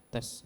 Tes.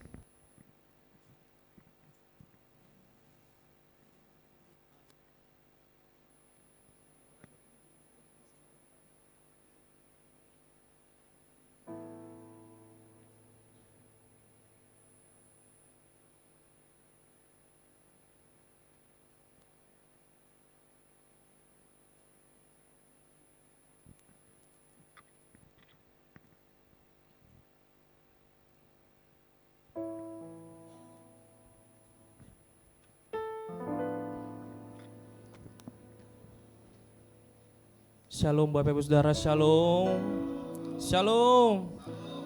Shalom Bapak Ibu Saudara, shalom. Shalom.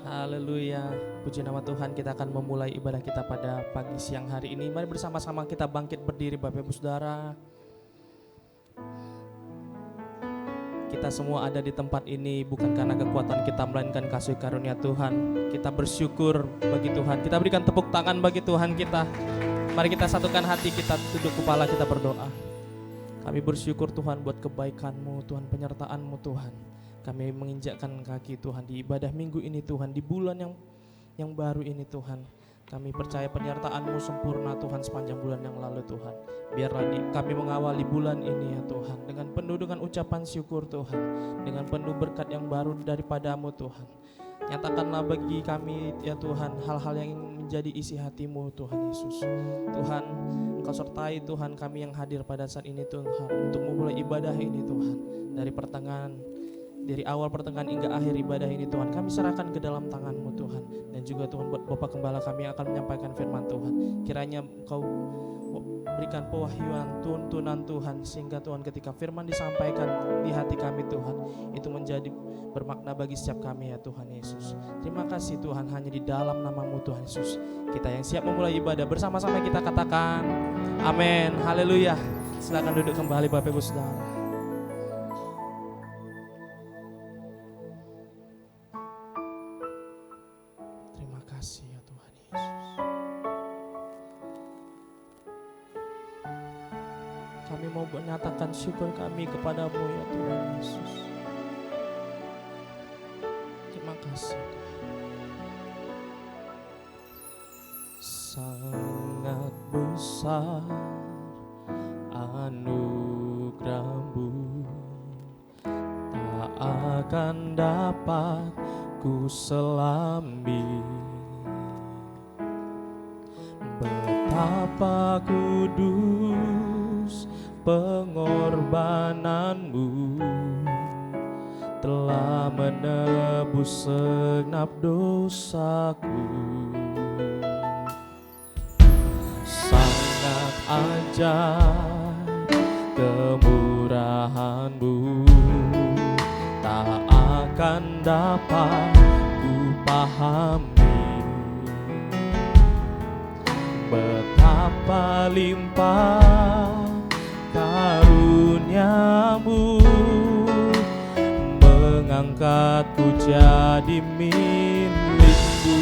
Haleluya. Puji nama Tuhan, kita akan memulai ibadah kita pada pagi siang hari ini. Mari bersama-sama kita bangkit berdiri Bapak Ibu Saudara. Kita semua ada di tempat ini bukan karena kekuatan kita, melainkan kasih karunia Tuhan. Kita bersyukur bagi Tuhan. Kita berikan tepuk tangan bagi Tuhan kita. Mari kita satukan hati kita, tunduk kepala kita berdoa. Kami bersyukur Tuhan buat kebaikan-Mu, Tuhan, penyertaan-Mu Tuhan. Kami menginjakkan kaki Tuhan di ibadah minggu ini Tuhan, di bulan yang baru ini Tuhan. Kami percaya penyertaan-Mu sempurna Tuhan sepanjang bulan yang lalu Tuhan. Biarlah kami mengawali bulan ini ya Tuhan, dengan penuh dengan ucapan syukur Tuhan, dengan penuh berkat yang baru daripada-Mu Tuhan. Nyatakanlah bagi kami ya Tuhan hal-hal yang menjadi isi hati-Mu Tuhan Yesus. Tuhan, Engkau sertai Tuhan kami yang hadir pada saat ini Tuhan, untuk memulai ibadah ini Tuhan. Dari awal pertengahan hingga akhir ibadah ini Tuhan, kami serahkan ke dalam tangan-Mu Tuhan. Dan juga Tuhan buat Bapak Gembala kami yang akan menyampaikan firman Tuhan, kiranya Engkau berikan pewahyuan, tuntunan Tuhan, sehingga Tuhan ketika firman disampaikan di hati kami Tuhan, itu menjadi bermakna bagi setiap kami ya Tuhan Yesus. Terima kasih Tuhan, hanya di dalam nama-Mu Tuhan Yesus kita yang siap memulai ibadah. Bersama-sama kita katakan amin, haleluya. Silakan duduk kembali Bapak Ibu Saudara. Terima kasih ya Tuhan Yesus. Kami mau menyatakan syukur kami kepada-Mu ya Tuhan Yesus. Terima kasih Tuhan. Sangat besar anugerah-Mu, tak akan dapat ku selami. Betapa kudus pengorbanan-Mu, telah menebus segenap dosaku. Sangat ajaib kemurahan-Mu, tak akan dapat ku pahami. Betapa limpah karunia-Mu, mengangkatku jadi milik-Mu.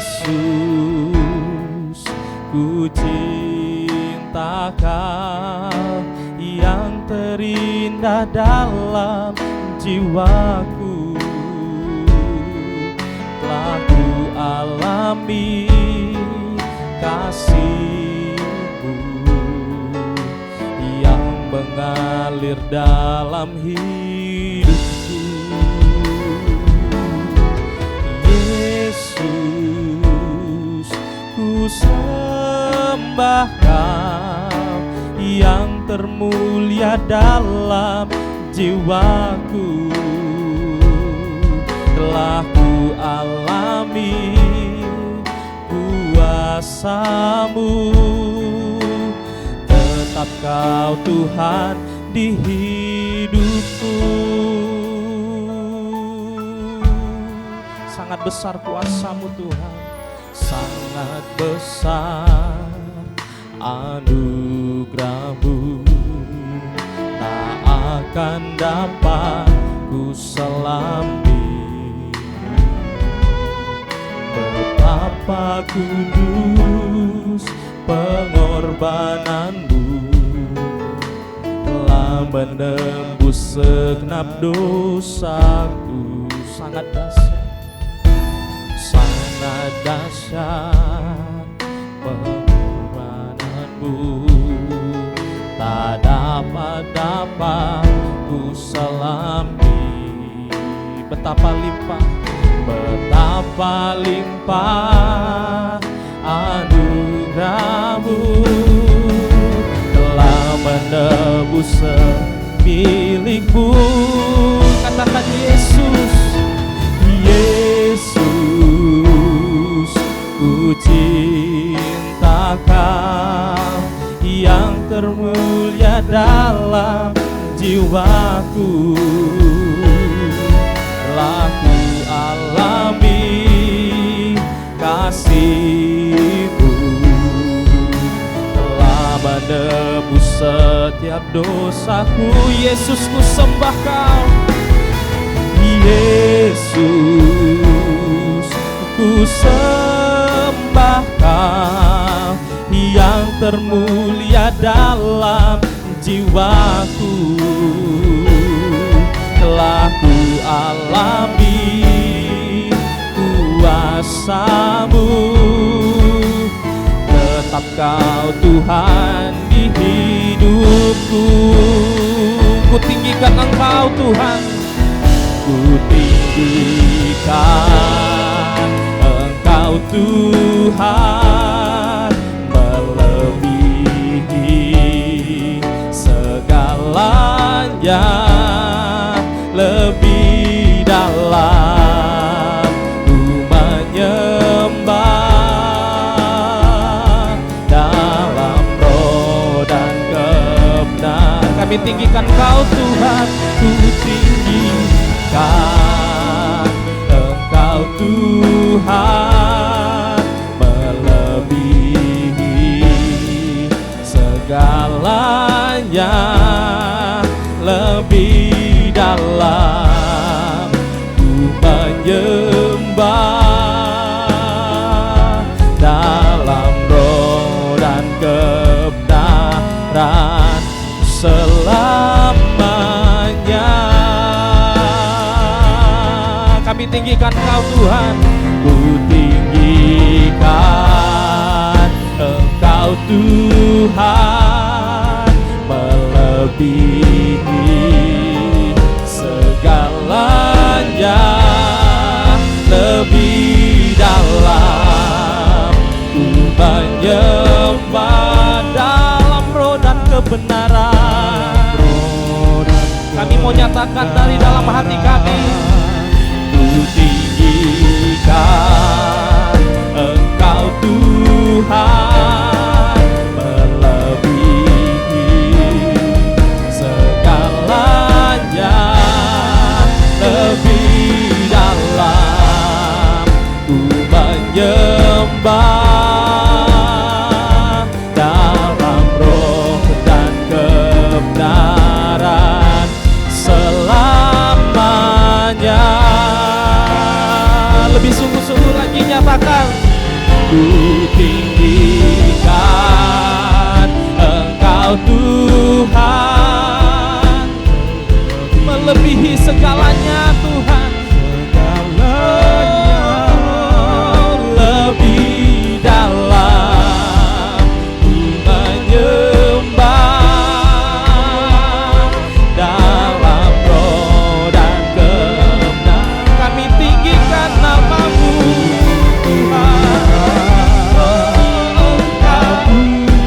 Yesus, ku cinta Kau yang terindah dalam jiwaku. Telah ku alami kasih-Mu yang mengalir dalam hidupku. Yesus, ku sembah Kau yang termulia dalam jiwaku. Telah ku alami kuasa-Mu, tetap Kau Tuhan di hidupku. Sangat besar kuasa-Mu Tuhan, sangat besar anugerah-Mu, tak akan dapat ku selami. Betapa kudus pengorbanan-Mu, telah telah menembus segenap dosaku. Sangat dahsyat, sangat dahsyat pengorbananmu, tak dapat ku selami. Betapa limpah anugerahmu, telah menebus milikmu. Katakan Yesus, Yesus, ku cinta Kau yang termulia dalam jiwaku. Telah ku alami kasih-Mu, telah menebus setiap dosaku. Yesus, ku sembah Kau. Yesus, ku sembah Kau yang termulia dalam jiwaku. Telah ku alami kuasa-Mu, tetap Kau Tuhan di hidupku. Ku tinggikan Engkau Tuhan, ku tinggikan Engkau Tuhan, melebihi segalanya, lebih dalam ku menyembah dalam roh dan kebenaran. Kami tinggikan Kau Tuhan, ku tinggikan Engkau Tuhan, melebihi segalanya, lebih dalam ku menyembah dalam roh dan kebenaran selamanya. Kami tinggikan Kau Tuhan, ku tinggikan Engkau Tuhan, melebihi segalanya, lebih dalam ku menyembah dalam roh dan kebenaran. Kami mau nyatakan dari dalam hati kami, ku tinggikan Engkau Tuhan, melebihi segalanya, lebih dalam ku menyembah dalam roh dan kebenaran selamanya. Lebih sungguh-sungguh lagi nyatakan, ku tinggikan Engkau Tuhan, melebihi segalanya Tuhan, lebih dalam ku menyembah dalam roh dan kebenaran. Kami tinggikan nama-Mu Tuhan, Engkau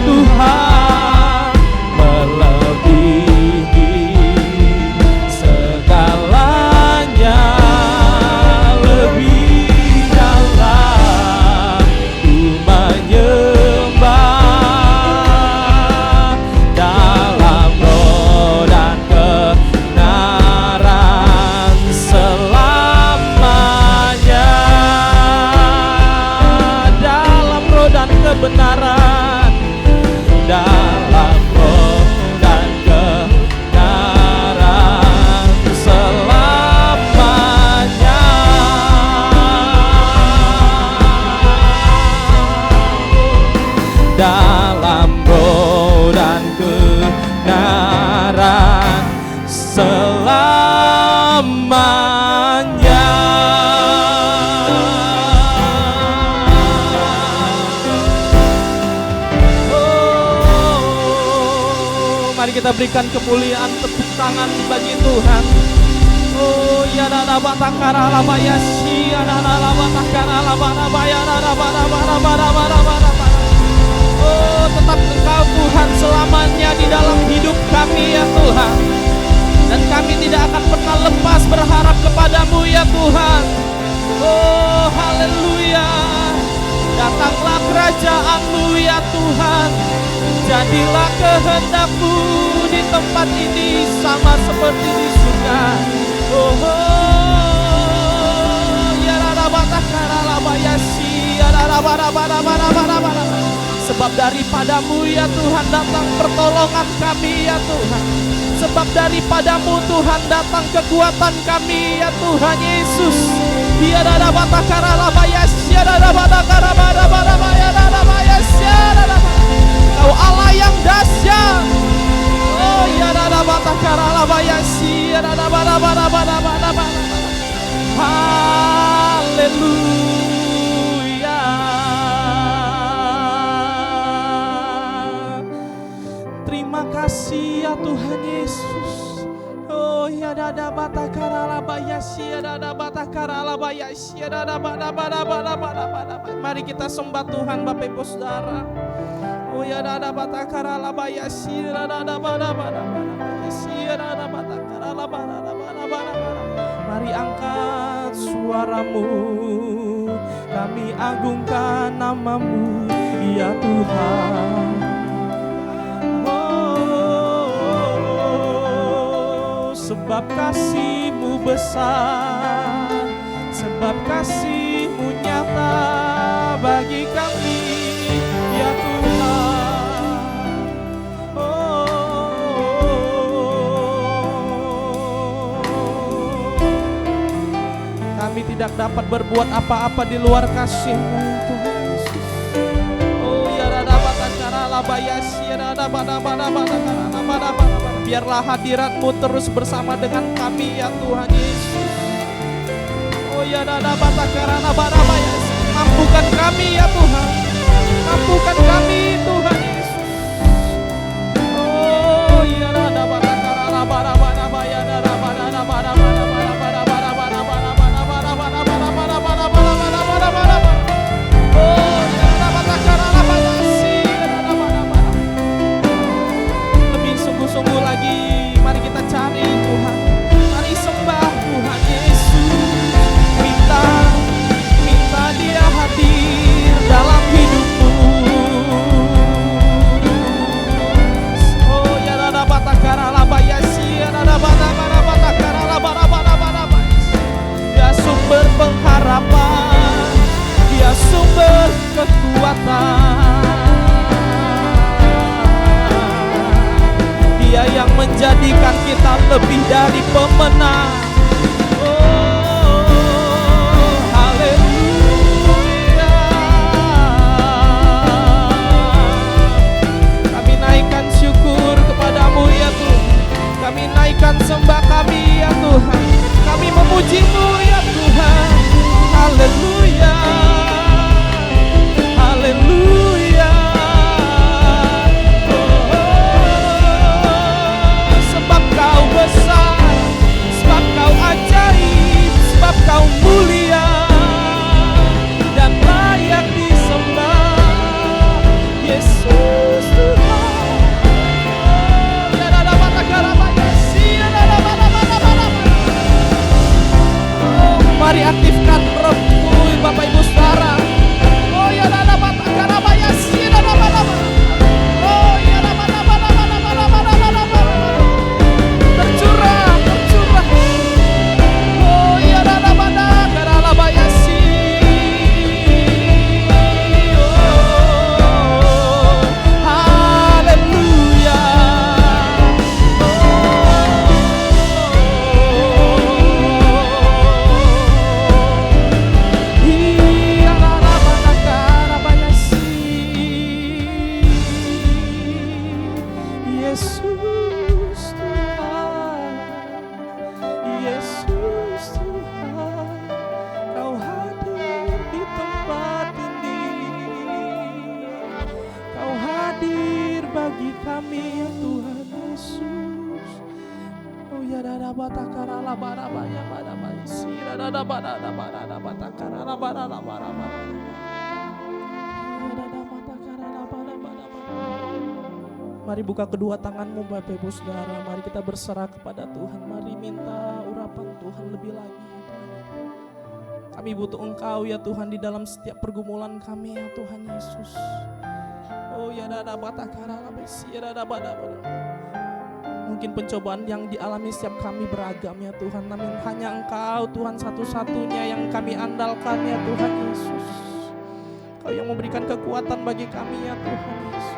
Tuhan, melebihi segalanya, selamanya. Mari kita berikan kemuliaan, tepuk tangan bagi Tuhan. Oh ya dada batakara labaya si dada batakara labaya dada bada. Oh tetap Engkau Tuhan selamanya di dalam hidup kami ya Tuhan. Dan kami tidak akan pernah lepas berharap kepadamu ya Tuhan. Oh haleluya. Datanglah kerajaan-Mu ya Tuhan. Jadilah kehendak-Mu di tempat ini sama seperti di surga. Oh, ya rabatakara labayasi, ya rabara. Sebab daripadamu ya Tuhan datang pertolongan kami ya Tuhan. Sebab daripadamu Tuhan datang kekuatan kami ya Tuhan Yesus. Ya rabatakara labayasi, ya rabatakara ya rabayasi, Kau Allah yang dahsyat. Oh ya dada batakara labayasi, ya dada bada. Haleluya. Terima kasih ya Tuhan Yesus. Oh ya dada batakara labayasi, ya dada batakara labayasi, ya dada bada. Mari kita sembah Tuhan Bapak Ibu Saudara. Oh ya dada batakara labayasi, dada bada. Mari angkat suaramu, kami agungkan nama-Mu ya Tuhan. Oh, sebab kasih-Mu besar, sebab kasih-Mu nyata bagi kami ya Tuhan. Kami tidak dapat berbuat apa-apa di luar kasih-Mu Tuhan Yesus. Oh ya rada batakara labayasi, ya rada bada. Biarlah hadirat-Mu terus bersama dengan kami ya Tuhan Yesus. Oh ya rada batakara labayasi. Mampukan kami ya Tuhan. Mampukan kami Tuhan Yesus. Oh ya rada batakara labara ya rada bada. Lebih sungguh-sungguh lagi, mari kita cari Tuhan. Mari sembah Tuhan Yesus. Minta Dia hadir dalam hidupmu. Mari buka kedua tanganmu Bapak Ibu Saudara. Mari kita berserah kepada Tuhan. Mari minta urapan Tuhan lebih lagi ya Tuhan. Kami butuh Engkau ya Tuhan di dalam setiap pergumulan kami ya Tuhan Yesus. Oh ya dada batakara labesi ya dada bada. Mungkin pencobaan yang dialami setiap kami beragam ya Tuhan. Namun hanya Engkau Tuhan satu-satunya yang kami andalkan ya Tuhan Yesus. Kau yang memberikan kekuatan bagi kami ya Tuhan Yesus.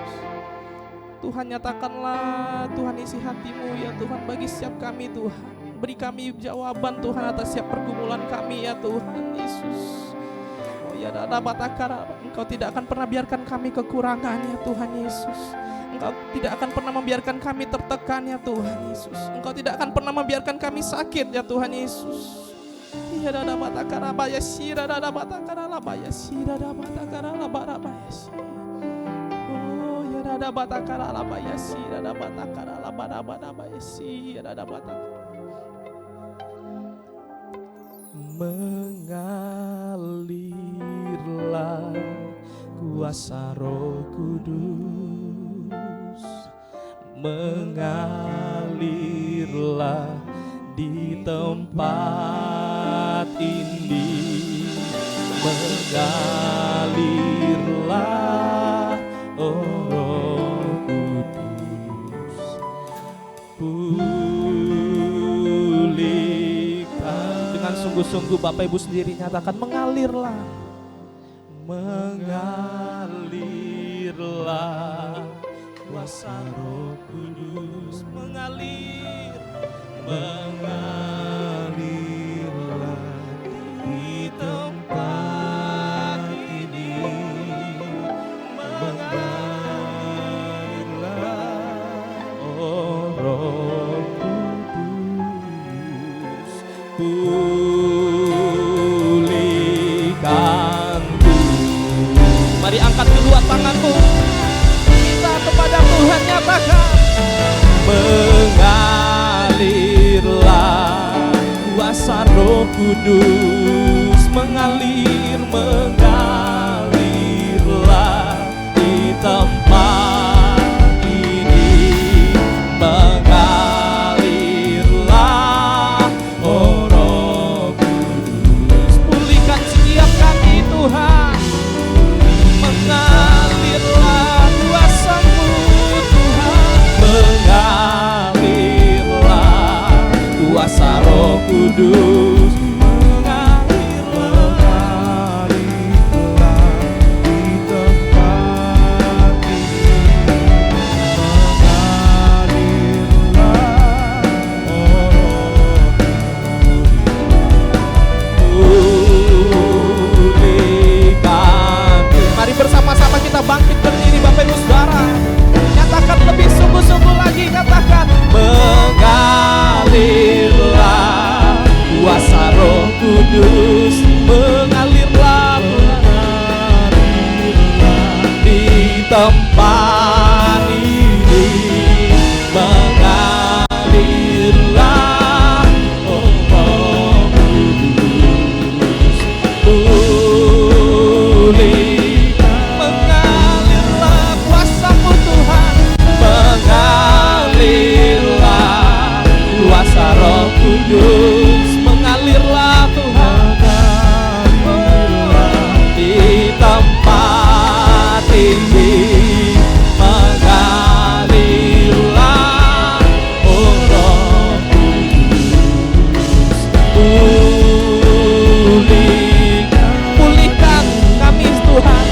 Tuhan nyatakanlah Tuhan isi hatimu ya Tuhan bagi setiap kami Tuhan. Beri kami jawaban Tuhan atas setiap pergumulan kami ya Tuhan Yesus. Oh ya dada batakara, Engkau tidak akan pernah biarkan kami kekurangan ya Tuhan Yesus. Engkau tidak akan pernah membiarkan kami tertekan ya Tuhan Yesus. Engkau tidak akan pernah membiarkan kami sakit ya Tuhan Yesus. Ya dada batakara bayasi dada batakara labayasi dada batakara labarabayasi. Ada batakara labayasi, ada batakara labarabayasi, ada batakara. Mengalirlah kuasa Roh Kudus, mengalirlah di tempat ini, mengalirlah oh Roh Kudus, pulihkan. Dengan sungguh-sungguh Bapak Ibu sendiri nyatakan mengalirlah, mengalirlah kuasa Roh Kudus, mengalir, mengalirlah di tempat ini, oh Roh Kudus, pulihkanku. Mari angkat kedua tanganmu, kita kepada Tuhan nyatakan mengalirlah kuasa Roh Kudus, mengalir, mengalirlah di tempat ini, mengalirlah oh Roh Kudus, pulihkan setiap kami Tuhan, mengalirlah kuasa-Mu Tuhan, mengalirlah kuasa Roh Kudus, mengalirlah di tempat ini, pulihkan. Mari bersama-sama kita bangkit berdiri Bapak Ibu Saudara. Nyatakan lebih sungguh-sungguh lagi, nyatakan mengalirlah kuasa Roh Kudus, mengalirlah, mengalirlah di tempat ini, mengalirlah oh Roh Kudus, pulihkan, mengalirlah kuasa-Mu Tuhan, mengalirlah kuasa Roh Kudus, mengalirlah Tuhan, di tempat ini, mengalirlah oh Roh Kudus, pulihkan kami Tuhan,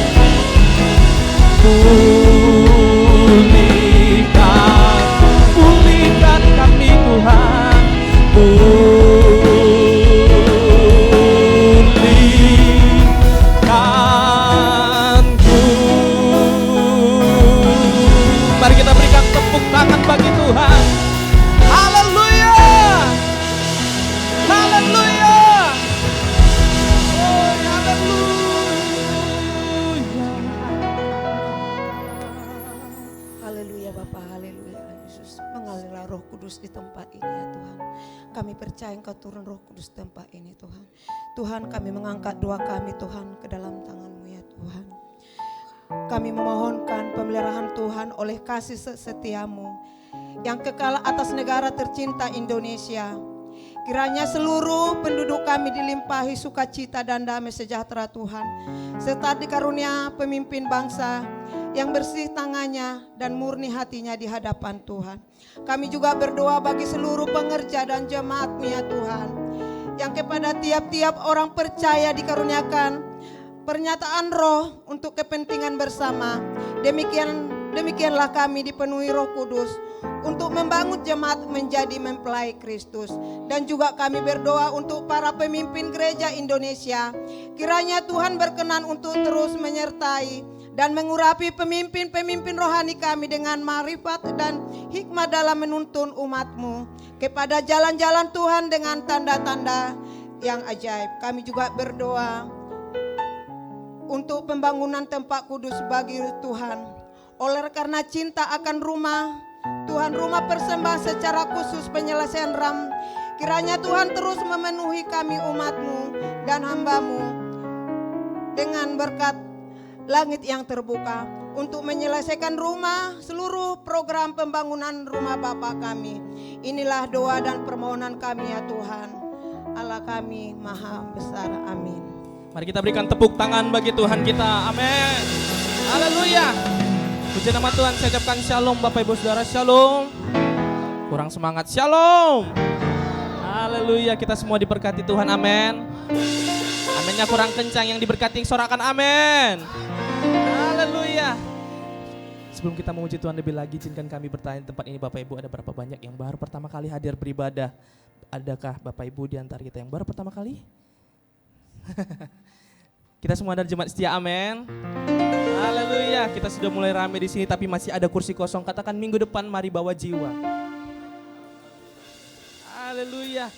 pulihkan kami Tuhan, pulihkanku. Mari kita berikan tepuk tangan bagi Tuhan. Haleluya, haleluya, oh haleluya. Haleluya Bapa, haleluya Yesus. Mengalirlah Roh Roh Kudus di tempat ini ya Tuhan. Kami percaya Engkau turun Roh Kudus di tempat ini Tuhan. Tuhan, kami mengangkat doa kami Tuhan ke dalam tangan-Mu ya Tuhan. Kami memohonkan pemeliharaan Tuhan oleh kasih setiamu yang kekal atas negara tercinta Indonesia. Kiranya seluruh penduduk kami dilimpahi sukacita dan damai sejahtera Tuhan, serta dikarunia pemimpin bangsa yang bersih tangannya dan murni hatinya di hadapan Tuhan. Kami juga berdoa bagi seluruh pengerja dan jemaat-Mu ya Tuhan, yang kepada tiap-tiap orang percaya dikaruniakan pernyataan roh untuk kepentingan bersama. Demikianlah kami dipenuhi Roh Kudus untuk membangun jemaat menjadi mempelai Kristus. Dan juga kami berdoa untuk para pemimpin gereja Indonesia. Kiranya Tuhan berkenan untuk terus menyertai dan mengurapi pemimpin-pemimpin rohani kami dengan marifat dan hikmat dalam menuntun umat-Mu kepada jalan-jalan Tuhan dengan tanda-tanda yang ajaib. Kami juga berdoa untuk pembangunan tempat kudus bagi Tuhan. Oleh karena cinta akan rumah Tuhan, rumah persembahan secara khusus penyelesaian RAM, kiranya Tuhan terus memenuhi kami umat-Mu dan hamba-Mu dengan berkat langit yang terbuka untuk menyelesaikan rumah, seluruh program pembangunan rumah Bapa kami. Inilah doa dan permohonan kami ya Tuhan, Allah kami maha besar, amin. Mari kita berikan tepuk tangan bagi Tuhan kita, amin. Haleluya. Puji nama Tuhan, saya ucapkan shalom Bapak Ibu Saudara, shalom. Kurang semangat, shalom. Haleluya, kita semua diberkati Tuhan, amin. Aminnya kurang kencang, yang diberkati sorakan amin. Haleluya. Sebelum kita memuji Tuhan lebih lagi, izinkan kami bertanya di tempat ini Bapak Ibu, ada berapa banyak yang baru pertama kali hadir beribadah? Adakah Bapak Ibu di antara kita yang baru pertama kali? Kita semua ada jemaat setia, amin. Haleluya, kita sudah mulai ramai di sini tapi masih ada kursi kosong. Katakan minggu depan mari bawa jiwa. Haleluya.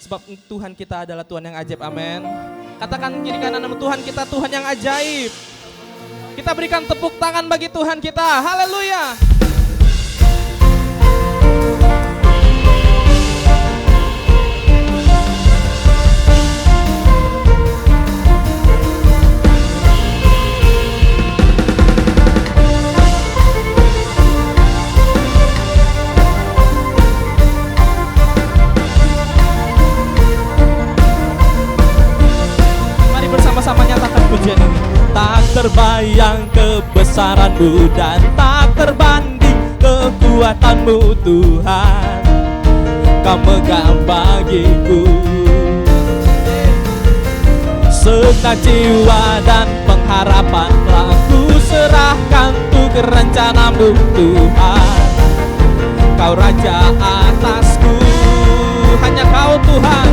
Sebab Tuhan kita adalah Tuhan yang ajaib, amin. Katakan kiri kanan nama Tuhan kita, Tuhan yang ajaib. Kita berikan tepuk tangan bagi Tuhan kita, haleluya. Bersama-sama nyatakan pujian ini. Tak terbayang kebesaran-Mu dan tak terbanding kekuatan-Mu Tuhan. Kau megang bagiku segenap jiwa dan pengharapan telah ku serahkan untuk rencana-Mu Tuhan. Kau Raja atasku, hanya Kau Tuhan,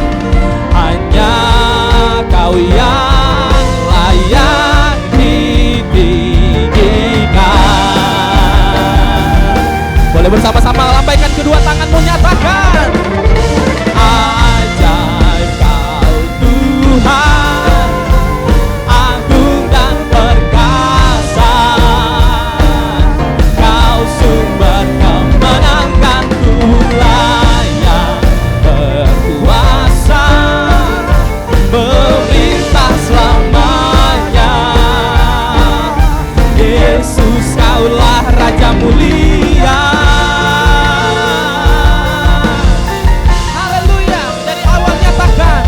hanya Kau yang layak ditinggikan. Boleh bersama-sama lambaikan kedua tanganmu, nyatakan ajaib Kau Tuhan, agung dan perkasa. Kau sumber kemenangan, layak berkuasa, memerintah selamanya. Yesus, Kaulah Raja mulia. Haleluya. Dari awal nyatakan,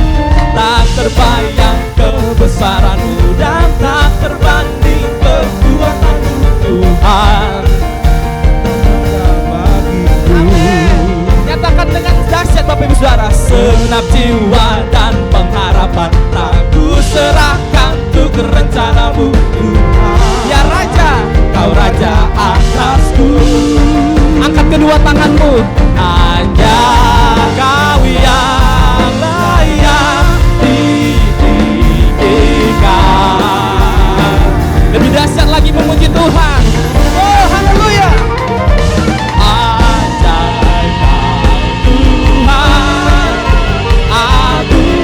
tak terbayang kebesaran-Mu dan tak terbanding kekuatan-Mu Tuhan. Amin. Nyatakan dengan dahsyat Bapak Ibu Saudara, segenap jiwa dan pengharapan tak ku serahkan untuk rencana-Mu Tuhan. Ya Raja, Kau Raja atasku. Angkat kedua tanganmu, hanya Kau yang layak ditinggikan. Lebih dahsyat lagi memuji Tuhan. Oh haleluya. Ajaib Kau Tuhan, agung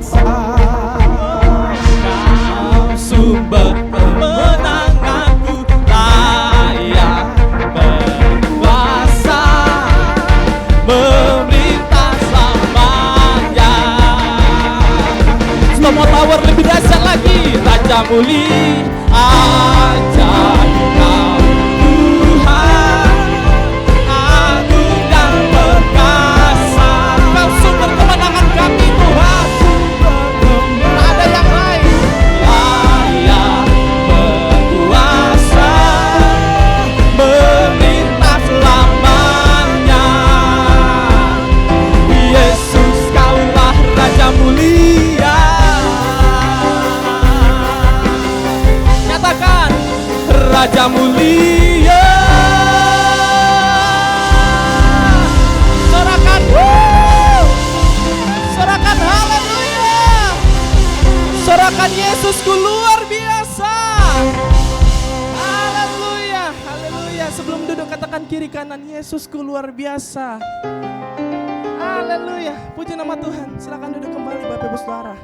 kuasa. Kau sumber kemenanganku, layak berkuasa, memerintah selamanya. Semua tower lebih dahsyat lagi. Raja mulia, ajaib Kau Tuhan, agung dan perkasa. Kau sumber kemenangan kami Tuhan, tak ada yang lain. Layak berkuasa, memerintah selamanya. Yesus, Kaulah Raja mulia. Nyatakan, Raja mulia. Sorakan, sorakan haleluya. Sorakan Yesusku luar biasa. Haleluya, haleluya. Sebelum duduk katakan kiri kanan, Yesusku luar biasa. Haleluya, puji nama Tuhan. Silakan duduk kembali Bapak Ibu Saudara.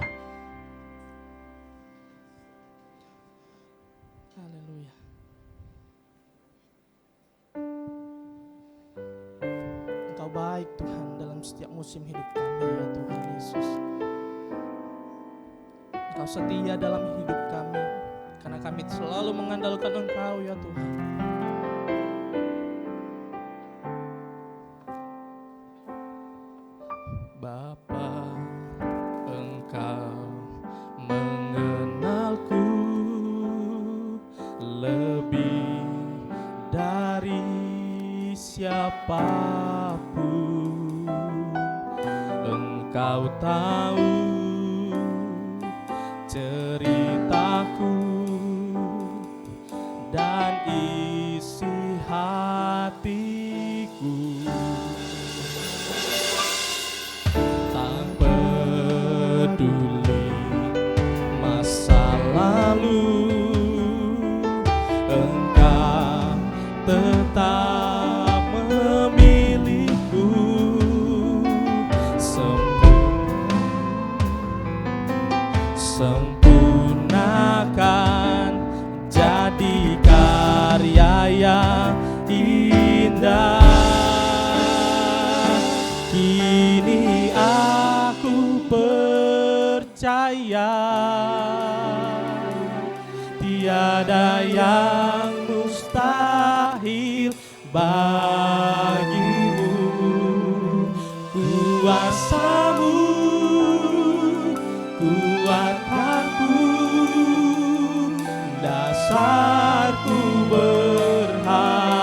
Haleluya. Engkau baik Tuhan dalam setiap musim hidup kami ya Tuhan Yesus. Engkau setia dalam hidup kami, karena kami selalu mengandalkan Engkau ya Tuhan. Bapa, Engkau mengenalku lebih dari siapapun. Engkau tahu ceritaku dan isi hatiku. Tak peduli masa lalu, Engkau tetap memilihku. Sempurnakan jadi karya yang indah. Kini aku percaya tiada yang mustahil bagimu. Kuasa-Mu kuatkanku, dasarku berharap.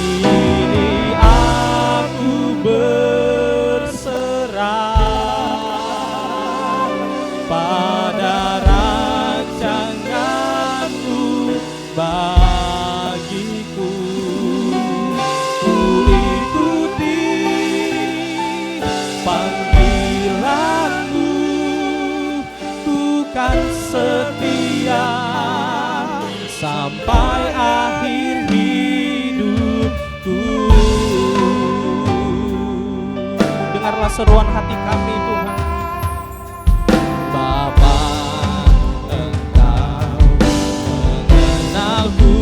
Kini aku berserah pada rancangan-Mu bagiku. Ku ikuti panggilan-Mu, ku kan setia sampai akhir hidupku. Dengarlah seruan hati kami Tuhan. Bapa, Engkau mengenalku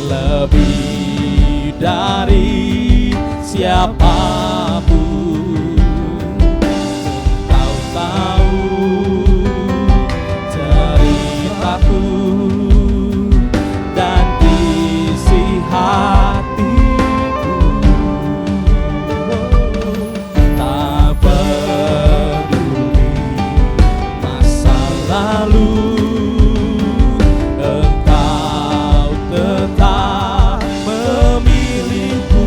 lebih dari siapapun. Engkau tahu ceritaku dan isi hatiku. Tak peduli masa lalu, Engkau tetap memilihku.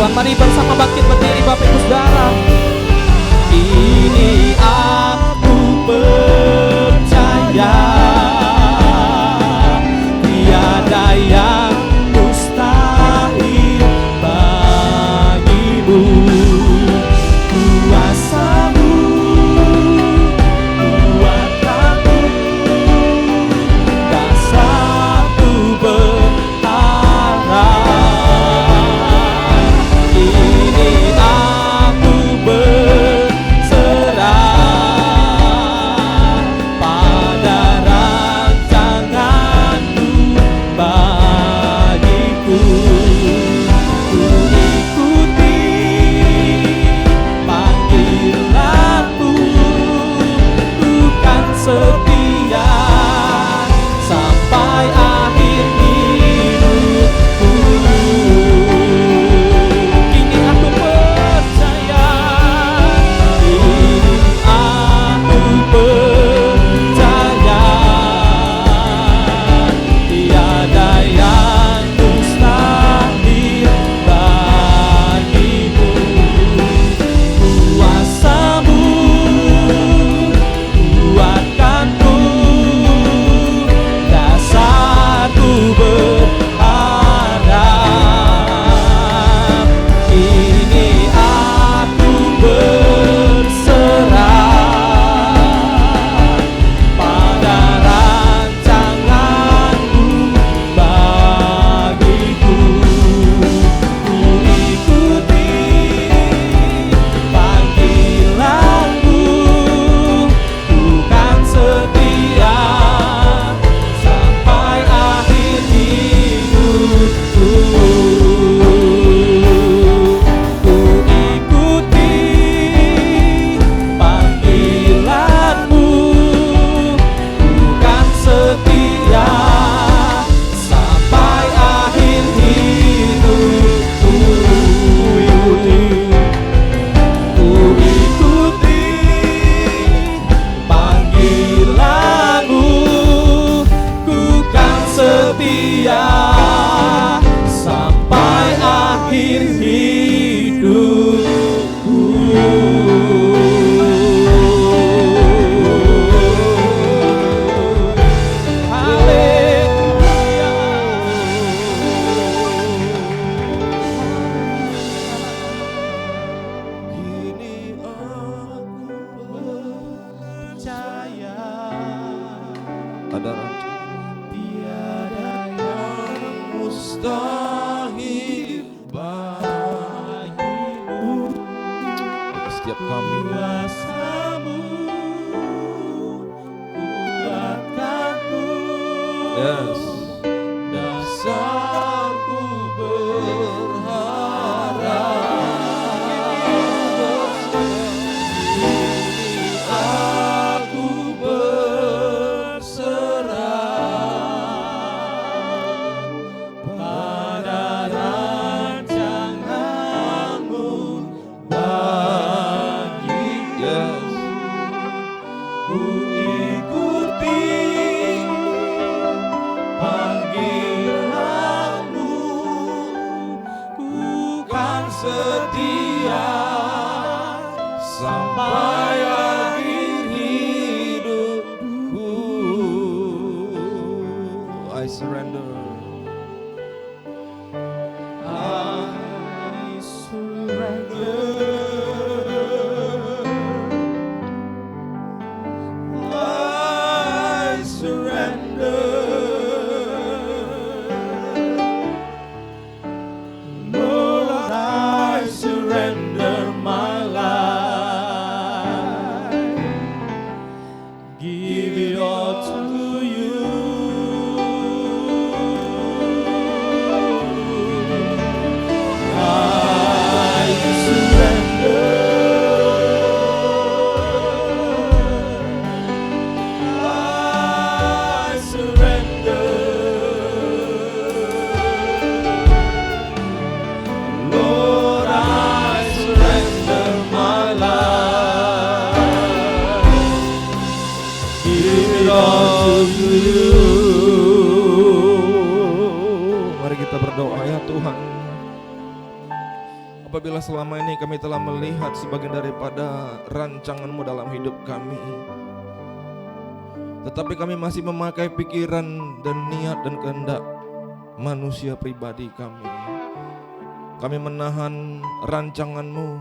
Tuhan. Mari bersama bangkit berdiri Bapak Ibu Saudara. Ini aku percaya tiada yang mustahil bagimu. Kuasamu kuatkanku, dasarku berharap. Ini aku berserah pada rancanganmu bagiku. Ku ikuti panggilanmu, ku kan setia sampai akhir hidupku. Kini aku percaya, kini aku percaya tiada yang mustahil bagimu. Kuasamu kuatkanku, dasarku berharap. Kini aku berserah pada rancanganmu bagiku. Ku ikuti panggilanmu, ku kan setia sampai akhir hidupku. Ku ikuti panggilanmu, ku kan setia sampai akhir hidupku. Ku ikuti panggilanmu, ku kan setia sampai akhir hidupku. Haleluya. Kini aku percaya Ada rancangan tiada yang mustahil bagimu. setiap kami. Kuasamu kuatkanku, Yes. dasarku berharap. Kini aku berserah pada rancanganmu bagiku. Yes. Ku ikuti panggilanmu, ku kan setia sampai akhir hidupku. I surrender. I surrender. I surrender. Lord, I surrender my life. Apabila selama ini kami telah melihat sebagian daripada rancangan-Mu dalam hidup kami, tetapi kami masih memakai pikiran dan niat dan kehendak manusia pribadi kami. Kami menahan rancangan-Mu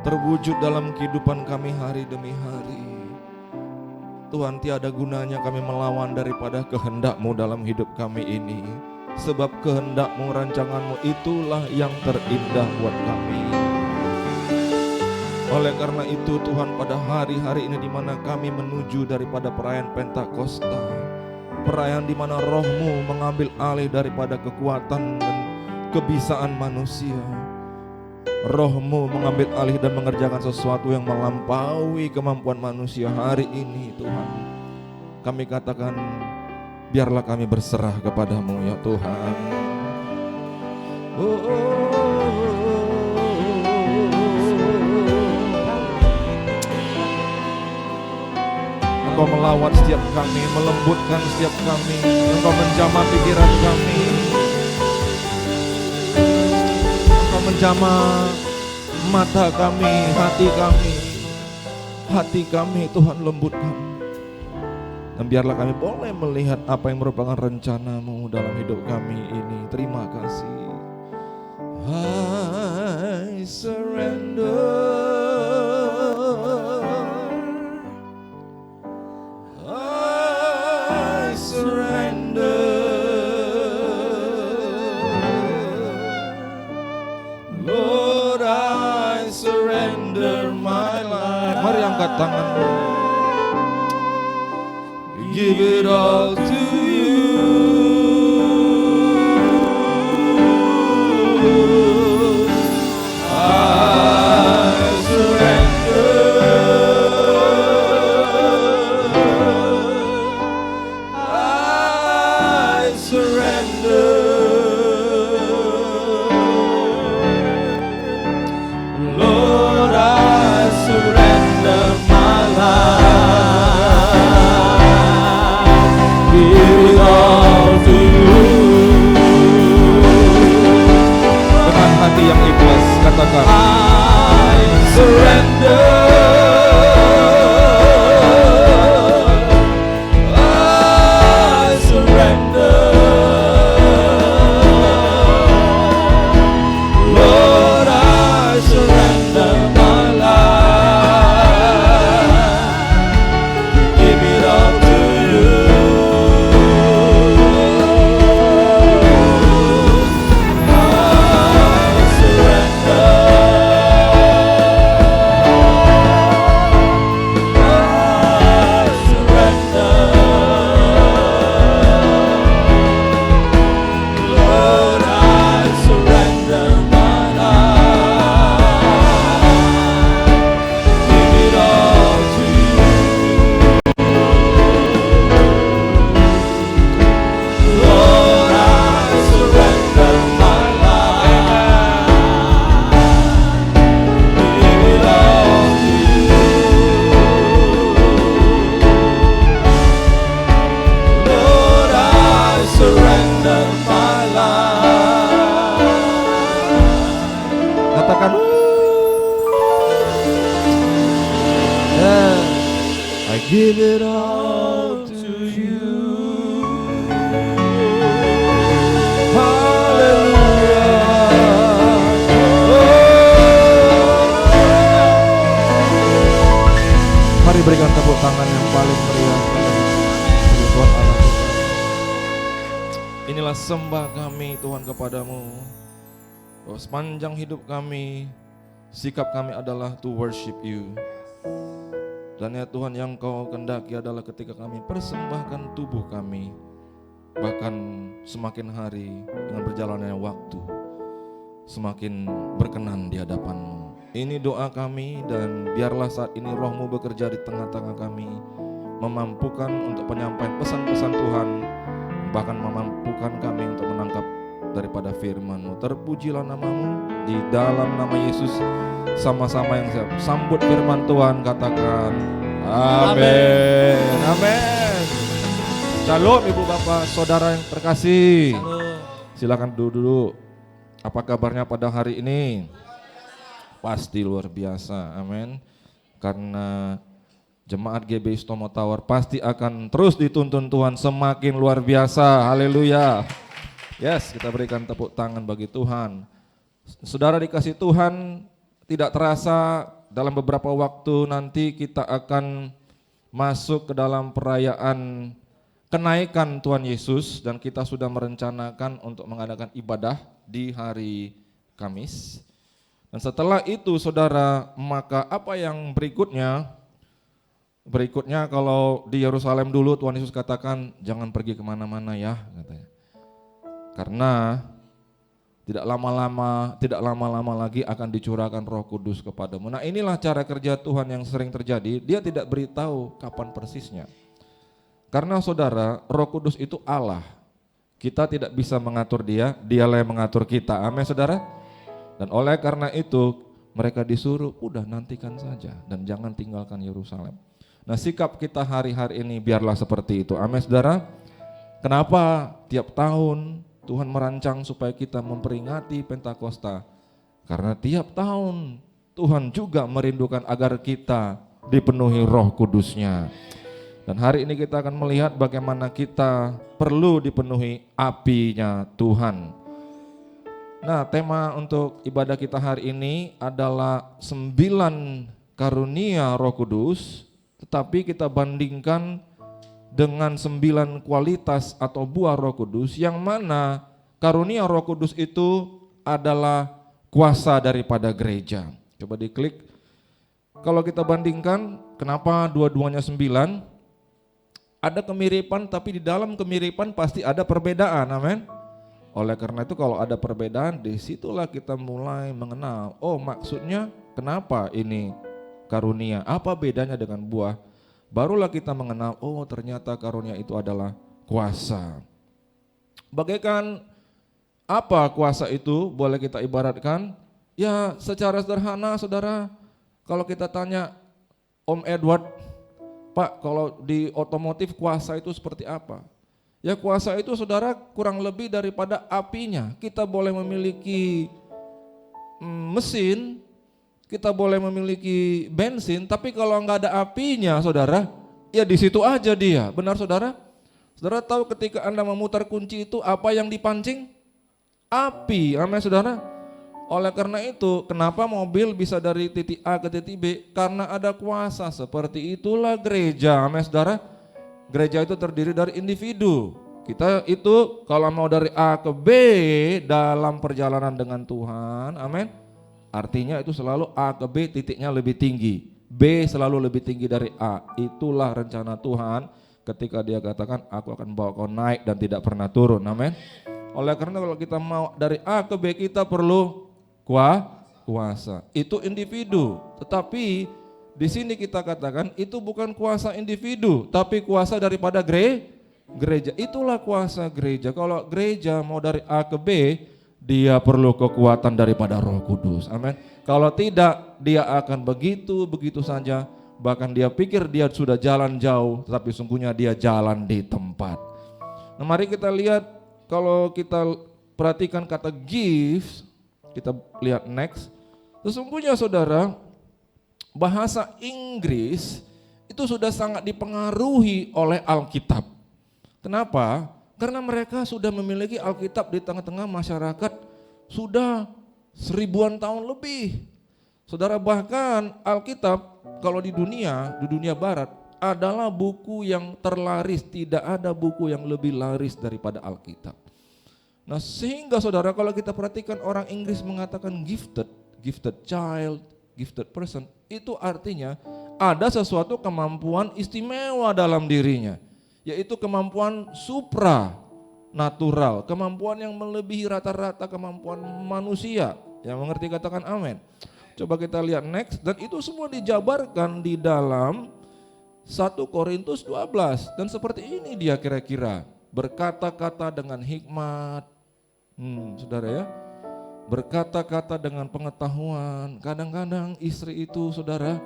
terwujud dalam kehidupan kami hari demi hari. Tuhan, tiada gunanya kami melawan daripada kehendak-Mu dalam hidup kami ini. Sebab kehendak-Mu, rancangan-Mu itulah yang terindah buat kami. Oleh karena itu Tuhan, pada hari-hari ini di mana kami menuju daripada perayaan Pentakosta, perayaan di mana Roh-Mu mengambil alih daripada kekuatan dan kebisaan manusia. Roh-Mu mengambil alih dan mengerjakan sesuatu yang melampaui kemampuan manusia hari ini Tuhan. Kami katakan, biarlah kami berserah kepada-Mu ya Tuhan. Engkau melawat setiap kami, melembutkan setiap kami. Engkau menjamah pikiran kami. Engkau menjamah mata kami, hati kami. Hati kami Tuhan lembutkan. Dan biarlah kami boleh melihat apa yang merupakan rencana-Mu dalam hidup kami ini. Terima kasih. I surrender. I surrender. Lord, I surrender my life. Mari angkat tanganmu. Give it all to You. I surrender. I surrender. Lord, I surrender my life. Give it all to You. Dengan hati yang ikhlas katakan, I surrender. I surrender. Lord, I surrender my life. Give it all to You. Katakan, I give it all to You. Hallelujah. Mari berikan tepuk tangan yang paling meriah bagi Tuhan Allah kita. Inilah sembah kami Tuhan kepadamu. Bahwa sepanjang hidup kami, sikap kami adalah to worship You. Dan ya Tuhan, yang Kau kehendaki adalah ketika kami persembahkan tubuh kami, bahkan semakin hari dengan berjalannya waktu, semakin berkenan di hadapan-Mu. Ini doa kami, dan biarlah saat ini Roh-Mu bekerja di tengah-tengah kami, memampukan untuk penyampaian pesan-pesan Tuhan, bahkan memampukan kami untuk menangkap daripada firman-Mu. Terpujilah nama-Mu, di dalam nama Yesus. Sama-sama yang siap sambut firman Tuhan, katakan amin. Amin. Shalom Ibu Bapak Saudara yang terkasih. Silakan duduk. Apa kabarnya pada hari ini? Pasti luar biasa, amin. Karena jemaat GBI Stomo Tower pasti akan terus dituntun Tuhan semakin luar biasa, haleluya. Yes, kita berikan tepuk tangan bagi Tuhan. Saudara dikasih Tuhan, tidak terasa dalam beberapa waktu nanti kita akan masuk ke dalam perayaan kenaikan Tuhan Yesus, dan kita sudah merencanakan untuk mengadakan ibadah di hari Kamis. Dan setelah itu saudara, maka apa yang berikutnya? Berikutnya kalau di Yerusalem dulu Tuhan Yesus katakan jangan pergi kemana-mana ya, katanya. Karena tidak lama-lama lagi akan dicurahkan Roh Kudus kepadamu. Nah, inilah cara kerja Tuhan yang sering terjadi. Dia tidak beritahu kapan persisnya. Karena saudara, Roh Kudus itu Allah. Kita tidak bisa mengatur dia, dialah yang mengatur kita. Amin saudara. Dan oleh karena itu mereka disuruh udah nantikan saja dan jangan tinggalkan Yerusalem. Nah, sikap kita hari-hari ini biarlah seperti itu. Amin saudara. Kenapa tiap tahun Tuhan merancang supaya kita memperingati Pentakosta? Karena tiap tahun Tuhan juga merindukan agar kita dipenuhi Roh Kudus-Nya. Dan hari ini kita akan melihat bagaimana kita perlu dipenuhi apinya Tuhan. Nah, tema untuk ibadah kita hari ini adalah 9 karunia Roh Kudus, tetapi kita bandingkan dengan 9 kualitas atau buah Roh Kudus, yang mana karunia Roh Kudus itu adalah kuasa daripada gereja. Coba diklik. Kalau kita bandingkan, kenapa dua-duanya 9? Ada kemiripan, tapi di dalam kemiripan pasti ada perbedaan, amin. Oleh karena itu kalau ada perbedaan, disitulah kita mulai mengenal, oh maksudnya kenapa ini karunia, apa bedanya dengan buah. Barulah kita mengenal, oh ternyata karunia itu adalah kuasa. Bagaikan apa kuasa itu, boleh kita ibaratkan, ya secara sederhana saudara, kalau kita tanya Om Edward, Pak kalau di otomotif kuasa itu seperti apa? Ya kuasa itu saudara kurang lebih daripada apinya. Kita boleh memiliki mesin, kita boleh memiliki bensin, tapi kalau nggak ada apinya saudara, ya di situ aja dia. Benar saudara? Saudara tahu ketika Anda memutar kunci itu apa yang dipancing? Api, amin saudara. Oleh karena itu, kenapa mobil bisa dari titik A ke titik B? Karena ada kuasa. Seperti itulah gereja, amin saudara. Gereja itu terdiri dari individu. Kita itu kalau mau dari A ke B dalam perjalanan dengan Tuhan, amin. Artinya itu selalu A ke B titiknya lebih tinggi, B selalu lebih tinggi dari A. Itulah rencana Tuhan ketika dia katakan aku akan bawa kau naik dan tidak pernah turun, amin. Oleh karena kalau kita mau dari A ke B kita perlu kuasa. Itu individu, tetapi di sini kita katakan itu bukan kuasa individu, tapi kuasa daripada gereja. Itulah kuasa gereja. Kalau gereja mau dari A ke B, dia perlu kekuatan daripada Roh Kudus. Amin. Kalau tidak, dia akan begitu saja. Bahkan dia pikir dia sudah jalan jauh, tetapi sungguhnya dia jalan di tempat. Nah, mari kita lihat, kalau kita perhatikan kata gives, kita lihat next. Sesungguhnya saudara, bahasa Inggris itu sudah sangat dipengaruhi oleh Alkitab. Kenapa? Karena mereka sudah memiliki Alkitab di tengah-tengah masyarakat sudah 1000-an tahun lebih. Saudara, bahkan Alkitab kalau di dunia barat adalah buku yang terlaris, tidak ada buku yang lebih laris daripada Alkitab. Nah, sehingga saudara kalau kita perhatikan orang Inggris mengatakan gifted child, gifted person, itu artinya ada sesuatu kemampuan istimewa dalam dirinya, yaitu kemampuan supranatural, kemampuan yang melebihi rata-rata kemampuan manusia. Yang mengerti katakan amin. Coba kita lihat next, dan itu semua dijabarkan di dalam 1 Korintus 12. Dan seperti ini dia kira-kira, berkata-kata dengan hikmat, saudara ya, berkata-kata dengan pengetahuan. Kadang-kadang istri itu saudara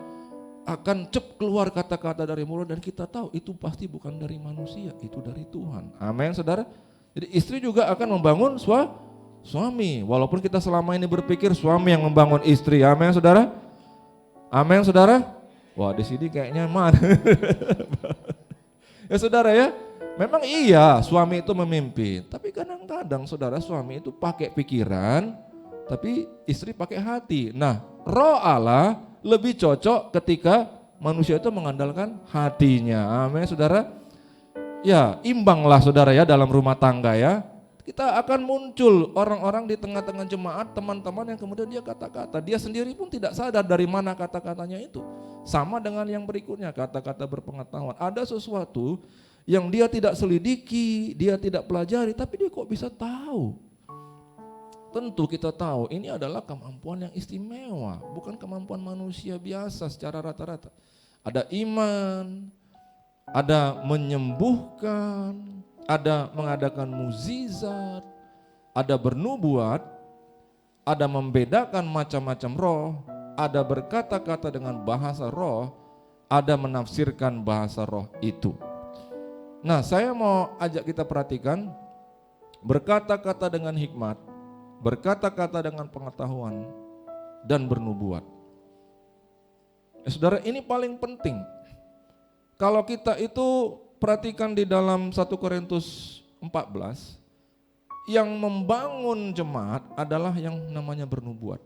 akan keluar kata-kata dari mulut dan kita tahu itu pasti bukan dari manusia, itu dari Tuhan. Amin saudara. Jadi istri juga akan membangun Suami, walaupun kita selama ini berpikir suami yang membangun istri. Amin saudara? Amin saudara? Wah di sini kayaknya mana? Ya saudara ya, memang iya suami itu memimpin. Tapi kadang-kadang saudara suami itu pakai pikiran, tapi istri pakai hati. Nah roh Allah lebih cocok ketika manusia itu mengandalkan hatinya. Amin saudara? Ya imbanglah saudara ya dalam rumah tangga ya. Kita akan muncul orang-orang di tengah-tengah jemaat, teman-teman yang kemudian dia kata-kata. Dia sendiri pun tidak sadar dari mana kata-katanya itu. Sama dengan yang berikutnya, kata-kata berpengetahuan. Ada sesuatu yang dia tidak selidiki, dia tidak pelajari, tapi dia kok bisa tahu. Tentu kita tahu ini adalah kemampuan yang istimewa, bukan kemampuan manusia biasa secara rata-rata. Ada iman, ada menyembuhkan, ada mengadakan mukjizat, ada bernubuat, ada membedakan macam-macam roh, ada berkata-kata dengan bahasa roh, ada menafsirkan bahasa roh itu. Nah, saya mau ajak kita perhatikan berkata-kata dengan hikmat, berkata-kata dengan pengetahuan, dan bernubuat. Saudara, ini paling penting. Kalau kita itu perhatikan di dalam 1 Korintus 14, yang membangun jemaat adalah yang namanya bernubuat.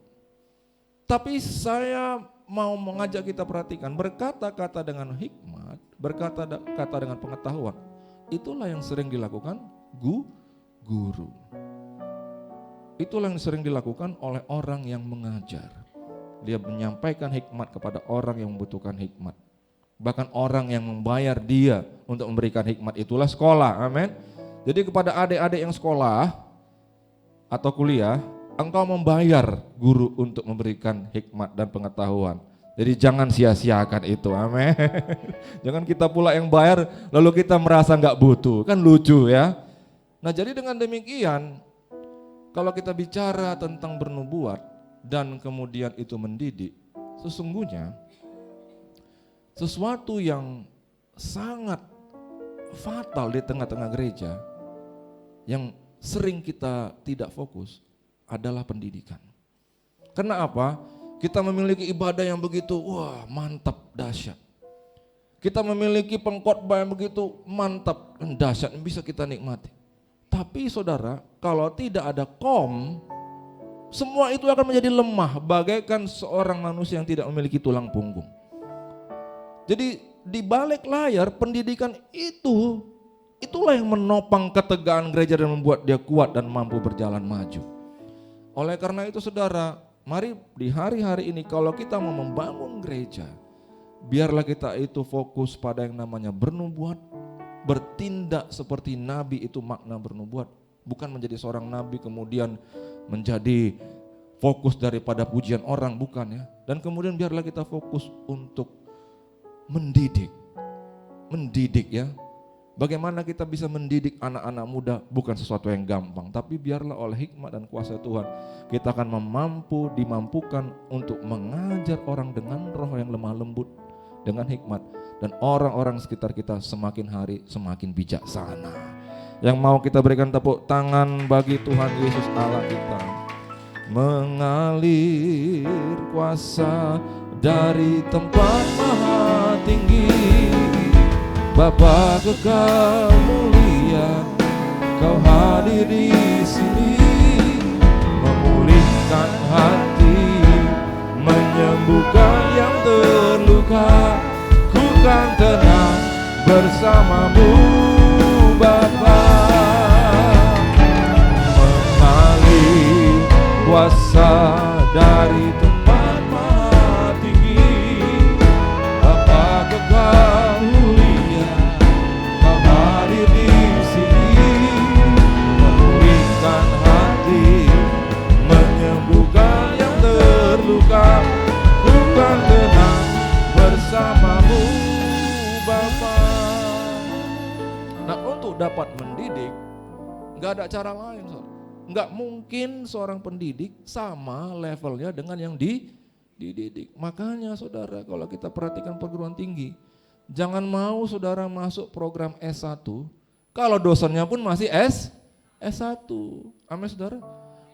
Tapi saya mau mengajak kita perhatikan berkata-kata dengan hikmat, berkata-kata dengan pengetahuan. Itulah yang sering dilakukan guru. Itulah yang sering dilakukan oleh orang yang mengajar. Dia menyampaikan hikmat kepada orang yang membutuhkan hikmat. Bahkan orang yang membayar dia untuk memberikan hikmat itulah sekolah, amin. Jadi kepada adik-adik yang sekolah atau kuliah, engkau membayar guru untuk memberikan hikmat dan pengetahuan. Jadi jangan sia-siakan itu, amin. Jangan kita pula yang bayar lalu kita merasa nggak butuh, kan lucu ya. Nah jadi dengan demikian, kalau kita bicara tentang bernubuat dan kemudian itu mendidik, sesungguhnya sesuatu yang sangat fatal di tengah-tengah gereja yang sering kita tidak fokus adalah pendidikan. Karena apa? Kita memiliki ibadah yang begitu wah mantap, dahsyat. Kita memiliki pengkhotbah yang begitu mantap dan dahsyat yang bisa kita nikmati. Tapi saudara, kalau tidak ada semua itu akan menjadi lemah bagaikan seorang manusia yang tidak memiliki tulang punggung. Jadi di balik layar pendidikan itulah yang menopang ketegangan gereja dan membuat dia kuat dan mampu berjalan maju. Oleh karena itu saudara, mari di hari-hari ini kalau kita mau membangun gereja, biarlah kita itu fokus pada yang namanya bernubuat, bertindak seperti nabi itu makna bernubuat. Bukan menjadi seorang nabi kemudian menjadi fokus daripada pujian orang, bukan ya. Dan kemudian biarlah kita fokus untuk mendidik ya. Bagaimana kita bisa mendidik anak-anak muda bukan sesuatu yang gampang, tapi biarlah oleh hikmat dan kuasa Tuhan kita akan dimampukan untuk mengajar orang dengan roh yang lemah lembut, dengan hikmat, dan orang-orang sekitar kita semakin hari semakin bijaksana. Yang mau kita berikan tepuk tangan bagi Tuhan Yesus Allah kita. Mengalir kuasa dari tempat maha tinggi, Bapa kekal mulia, Kau hadir di sini, memulihkan hati, menyembuhkan yang terluka. Ku kan tenang bersamamu Bapa. Mengalir kuasa dari tempat maha tinggi, Bapa kekal mulia, Kau hadir di sini, memulihkan hati, menyembuhkan yang terluka. Ku kan tenang bersamamu Bapa. Nah untuk dapat mendidik gak ada cara lain, saudara. Nggak mungkin seorang pendidik sama levelnya dengan yang dididik. Makanya saudara kalau kita perhatikan perguruan tinggi, jangan mau saudara masuk program S1 kalau dosennya pun masih S1. Amin saudara.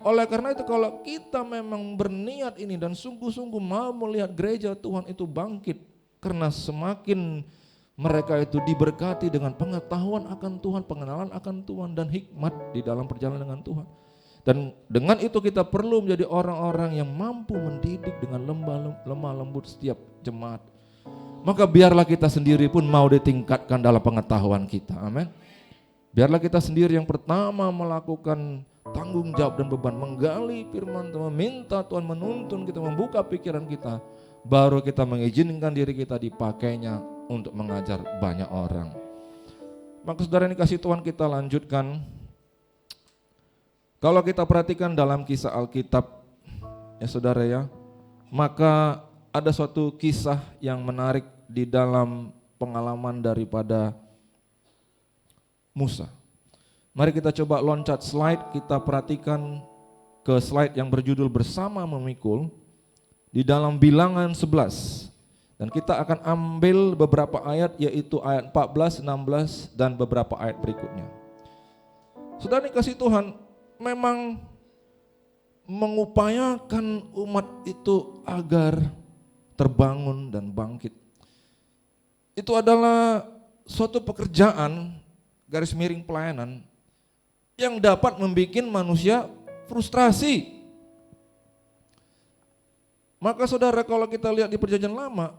Oleh karena itu kalau kita memang berniat ini dan sungguh-sungguh mau melihat gereja Tuhan itu bangkit, karena semakin mereka itu diberkati dengan pengetahuan akan Tuhan, pengenalan akan Tuhan dan hikmat di dalam perjalanan dengan Tuhan. Dan dengan itu kita perlu menjadi orang-orang yang mampu mendidik dengan lemah lembut setiap jemaat. Maka biarlah kita sendiri pun mau ditingkatkan dalam pengetahuan kita. Amin. Biarlah kita sendiri yang pertama melakukan tanggung jawab dan beban, menggali firman Tuhan, meminta Tuhan menuntun kita, membuka pikiran kita, baru kita mengizinkan diri kita dipakainya untuk mengajar banyak orang. Maka saudara yang dikasih Tuhan, kita lanjutkan. Kalau kita perhatikan dalam kisah Alkitab, ya saudara ya, maka ada suatu kisah yang menarik di dalam pengalaman daripada Musa. Mari kita coba loncat slide, kita perhatikan ke slide yang berjudul Bersama Memikul di dalam Bilangan 11. Dan kita akan ambil beberapa ayat, yaitu ayat 14, 16 dan beberapa ayat berikutnya. Saudara dikasih Tuhan, memang mengupayakan umat itu agar terbangun dan bangkit. Itu adalah suatu pekerjaan garis miring pelayanan yang dapat membuat manusia frustrasi. Maka saudara, kalau kita lihat di perjanjian lama,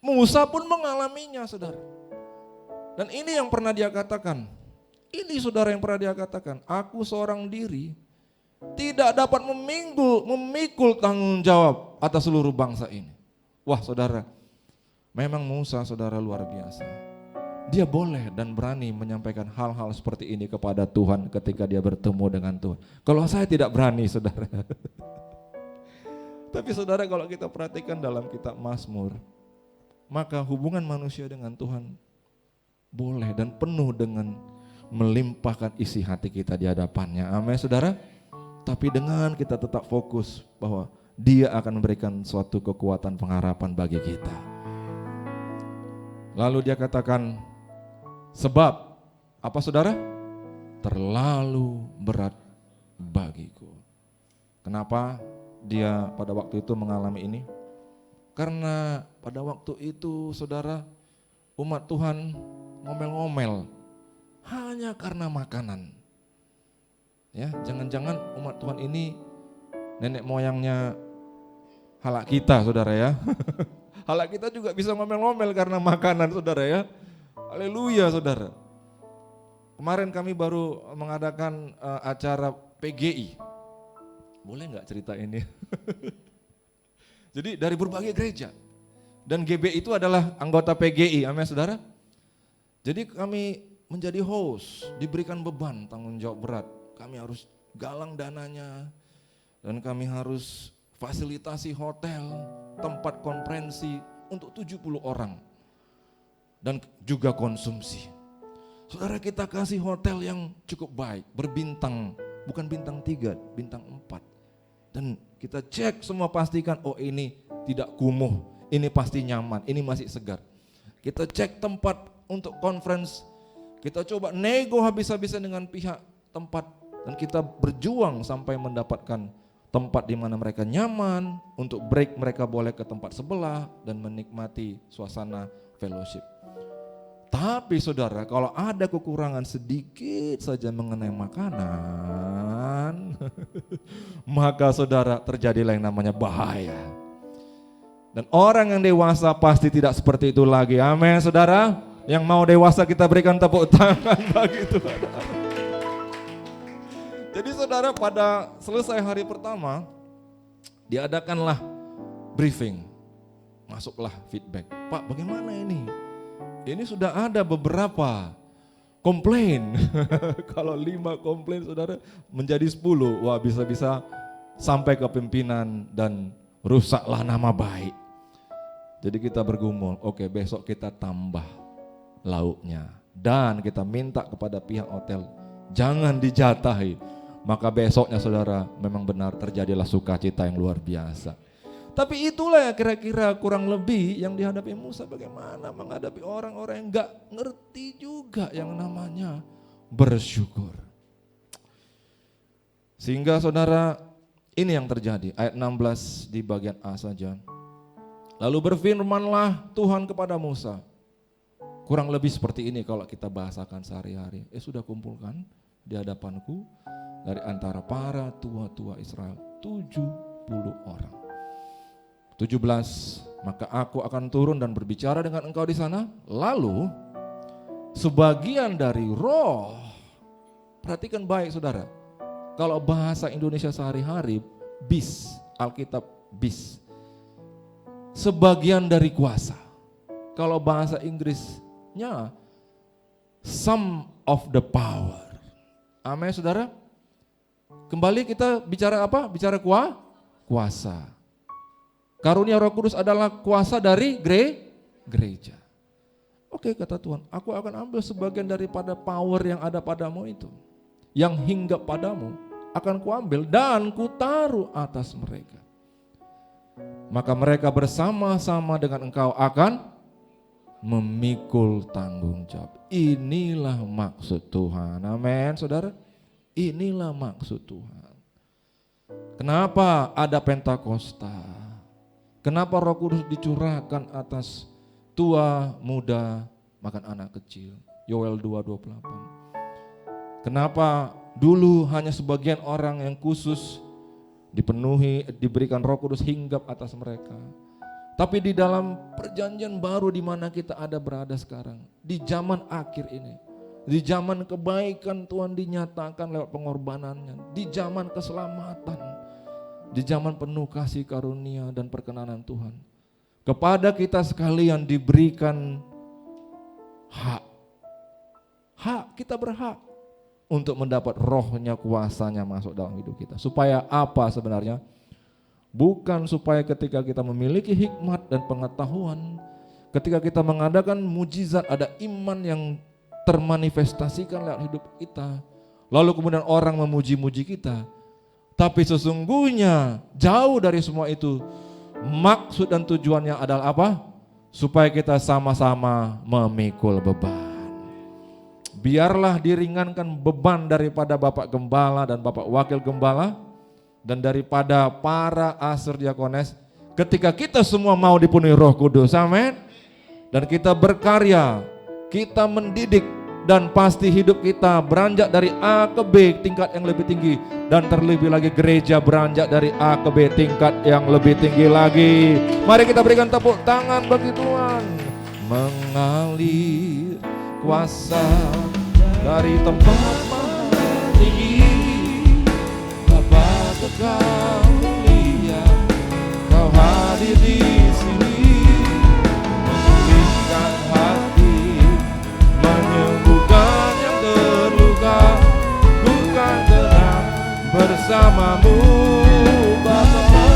Musa pun mengalaminya saudara. Dan ini yang pernah dia katakan. Ini saudara yang pernah dia katakan, aku seorang diri tidak dapat memikul tanggung jawab atas seluruh bangsa ini. Wah saudara, memang Musa saudara luar biasa. Dia boleh dan berani menyampaikan hal-hal seperti ini kepada Tuhan ketika dia bertemu dengan Tuhan. Kalau saya tidak berani saudara. Tapi saudara, kalau kita perhatikan dalam kitab Mazmur, maka hubungan manusia dengan Tuhan boleh dan penuh dengan melimpahkan isi hati kita di hadapannya. Amin saudara. Tapi dengan kita tetap fokus bahwa Dia akan memberikan suatu kekuatan pengharapan bagi kita. Lalu dia katakan, sebab apa saudara? Terlalu berat bagiku. Kenapa dia pada waktu itu mengalami ini? Karena pada waktu itu saudara, umat Tuhan ngomel-ngomel hanya karena makanan. Ya, jangan-jangan umat Tuhan ini nenek moyangnya halak kita saudara ya. Halak kita juga bisa ngomel-ngomel karena makanan saudara ya. Haleluya saudara. Kemarin kami baru mengadakan acara PGI. Boleh nggak cerita ini? Jadi dari berbagai gereja. Dan GB itu adalah anggota PGI, amin saudara. Jadi kami menjadi host, diberikan beban tanggung jawab berat. Kami harus galang dananya dan kami harus fasilitasi hotel, tempat konferensi untuk 70 orang. Dan juga konsumsi. Saudara, kita kasih hotel yang cukup baik, berbintang, bukan bintang 3, bintang 4. Dan kita cek semua, pastikan, oh ini tidak kumuh, ini pasti nyaman, ini masih segar. Kita cek tempat untuk conference, kita coba nego habis-habisan dengan pihak tempat. Dan kita berjuang sampai mendapatkan tempat di mana mereka nyaman, untuk break mereka boleh ke tempat sebelah dan menikmati suasana fellowship. Tapi saudara, kalau ada kekurangan sedikit saja mengenai makanan, maka saudara terjadilah yang namanya bahaya. Dan orang yang dewasa pasti tidak seperti itu lagi. Amin saudara. Yang mau dewasa kita berikan tepuk tangan bagi Tuhan. Jadi saudara, pada selesai hari pertama diadakanlah briefing. Masuklah feedback. Pak, bagaimana ini? Ini sudah ada beberapa komplain. Kalau 5 komplain saudara menjadi 10. Wah, bisa-bisa sampai ke pimpinan dan rusaklah nama baik. Jadi kita bergumul, oke besok kita tambah lauknya. Dan kita minta kepada pihak hotel, jangan dijatahi. Maka besoknya saudara, memang benar terjadilah sukacita yang luar biasa. Tapi itulah ya kira-kira kurang lebih yang dihadapi Musa, bagaimana menghadapi orang-orang yang gak ngerti juga yang namanya bersyukur. Sehingga saudara, ini yang terjadi. Ayat 16 di bagian A saja. Lalu berfirmanlah Tuhan kepada Musa. Kurang lebih seperti ini kalau kita bahasakan sehari-hari. Sudah kumpulkan di hadapanku dari antara para tua-tua Israel 70 orang. 17, maka aku akan turun dan berbicara dengan engkau di sana. Lalu sebagian dari roh, perhatikan baik saudara. Kalau bahasa Indonesia sehari-hari, bis, Alkitab bis. Sebagian dari kuasa. Kalau bahasa Inggrisnya, some of the power. Amin saudara. Kembali kita bicara apa? Bicara kuasa. Karunia Roh Kudus adalah kuasa dari gereja. Oke, kata Tuhan, aku akan ambil sebagian daripada power yang ada padamu itu. Yang hinggap padamu akan kuambil dan kutaruh atas mereka. Maka mereka bersama-sama dengan engkau akan memikul tanggung jawab. Inilah maksud Tuhan. Amin, saudara. Inilah maksud Tuhan. Kenapa ada Pentakosta? Kenapa Roh Kudus dicurahkan atas tua, muda, bahkan anak kecil? Yoel 2:28. Kenapa dulu hanya sebagian orang yang khusus dipenuhi, diberikan Roh Kudus hinggap atas mereka. Tapi di dalam perjanjian baru di mana kita ada berada sekarang, di zaman akhir ini, di zaman kebaikan Tuhan dinyatakan lewat pengorbanannya, di zaman keselamatan, di zaman penuh kasih karunia dan perkenanan Tuhan. Kepada kita sekalian diberikan hak. Hak, kita berhak untuk mendapat rohnya, kuasanya masuk dalam hidup kita. Supaya apa sebenarnya? Bukan supaya ketika kita memiliki hikmat dan pengetahuan, ketika kita mengadakan mujizat, ada iman yang termanifestasikan lewat hidup kita, lalu kemudian orang memuji-muji kita. Tapi sesungguhnya jauh dari semua itu, maksud dan tujuannya adalah apa? Supaya kita sama-sama memikul beban. Biarlah diringankan beban daripada Bapak Gembala dan Bapak Wakil Gembala, dan daripada para aser diakones, ketika kita semua mau dipenuhi Roh Kudus, amin. Dan kita berkarya, kita mendidik, dan pasti hidup kita beranjak dari A ke B tingkat yang lebih tinggi, dan terlebih lagi gereja beranjak dari A ke B tingkat yang lebih tinggi lagi. Mari kita berikan tepuk tangan bagi Tuhan. Mengalir kuasa dari tempat maha tinggi, Bapa Kekal mulia, Kau hadir di sini, memulihkan hati, menyembuhkan yang terluka, ku kan tenang bersamamu, Bapa.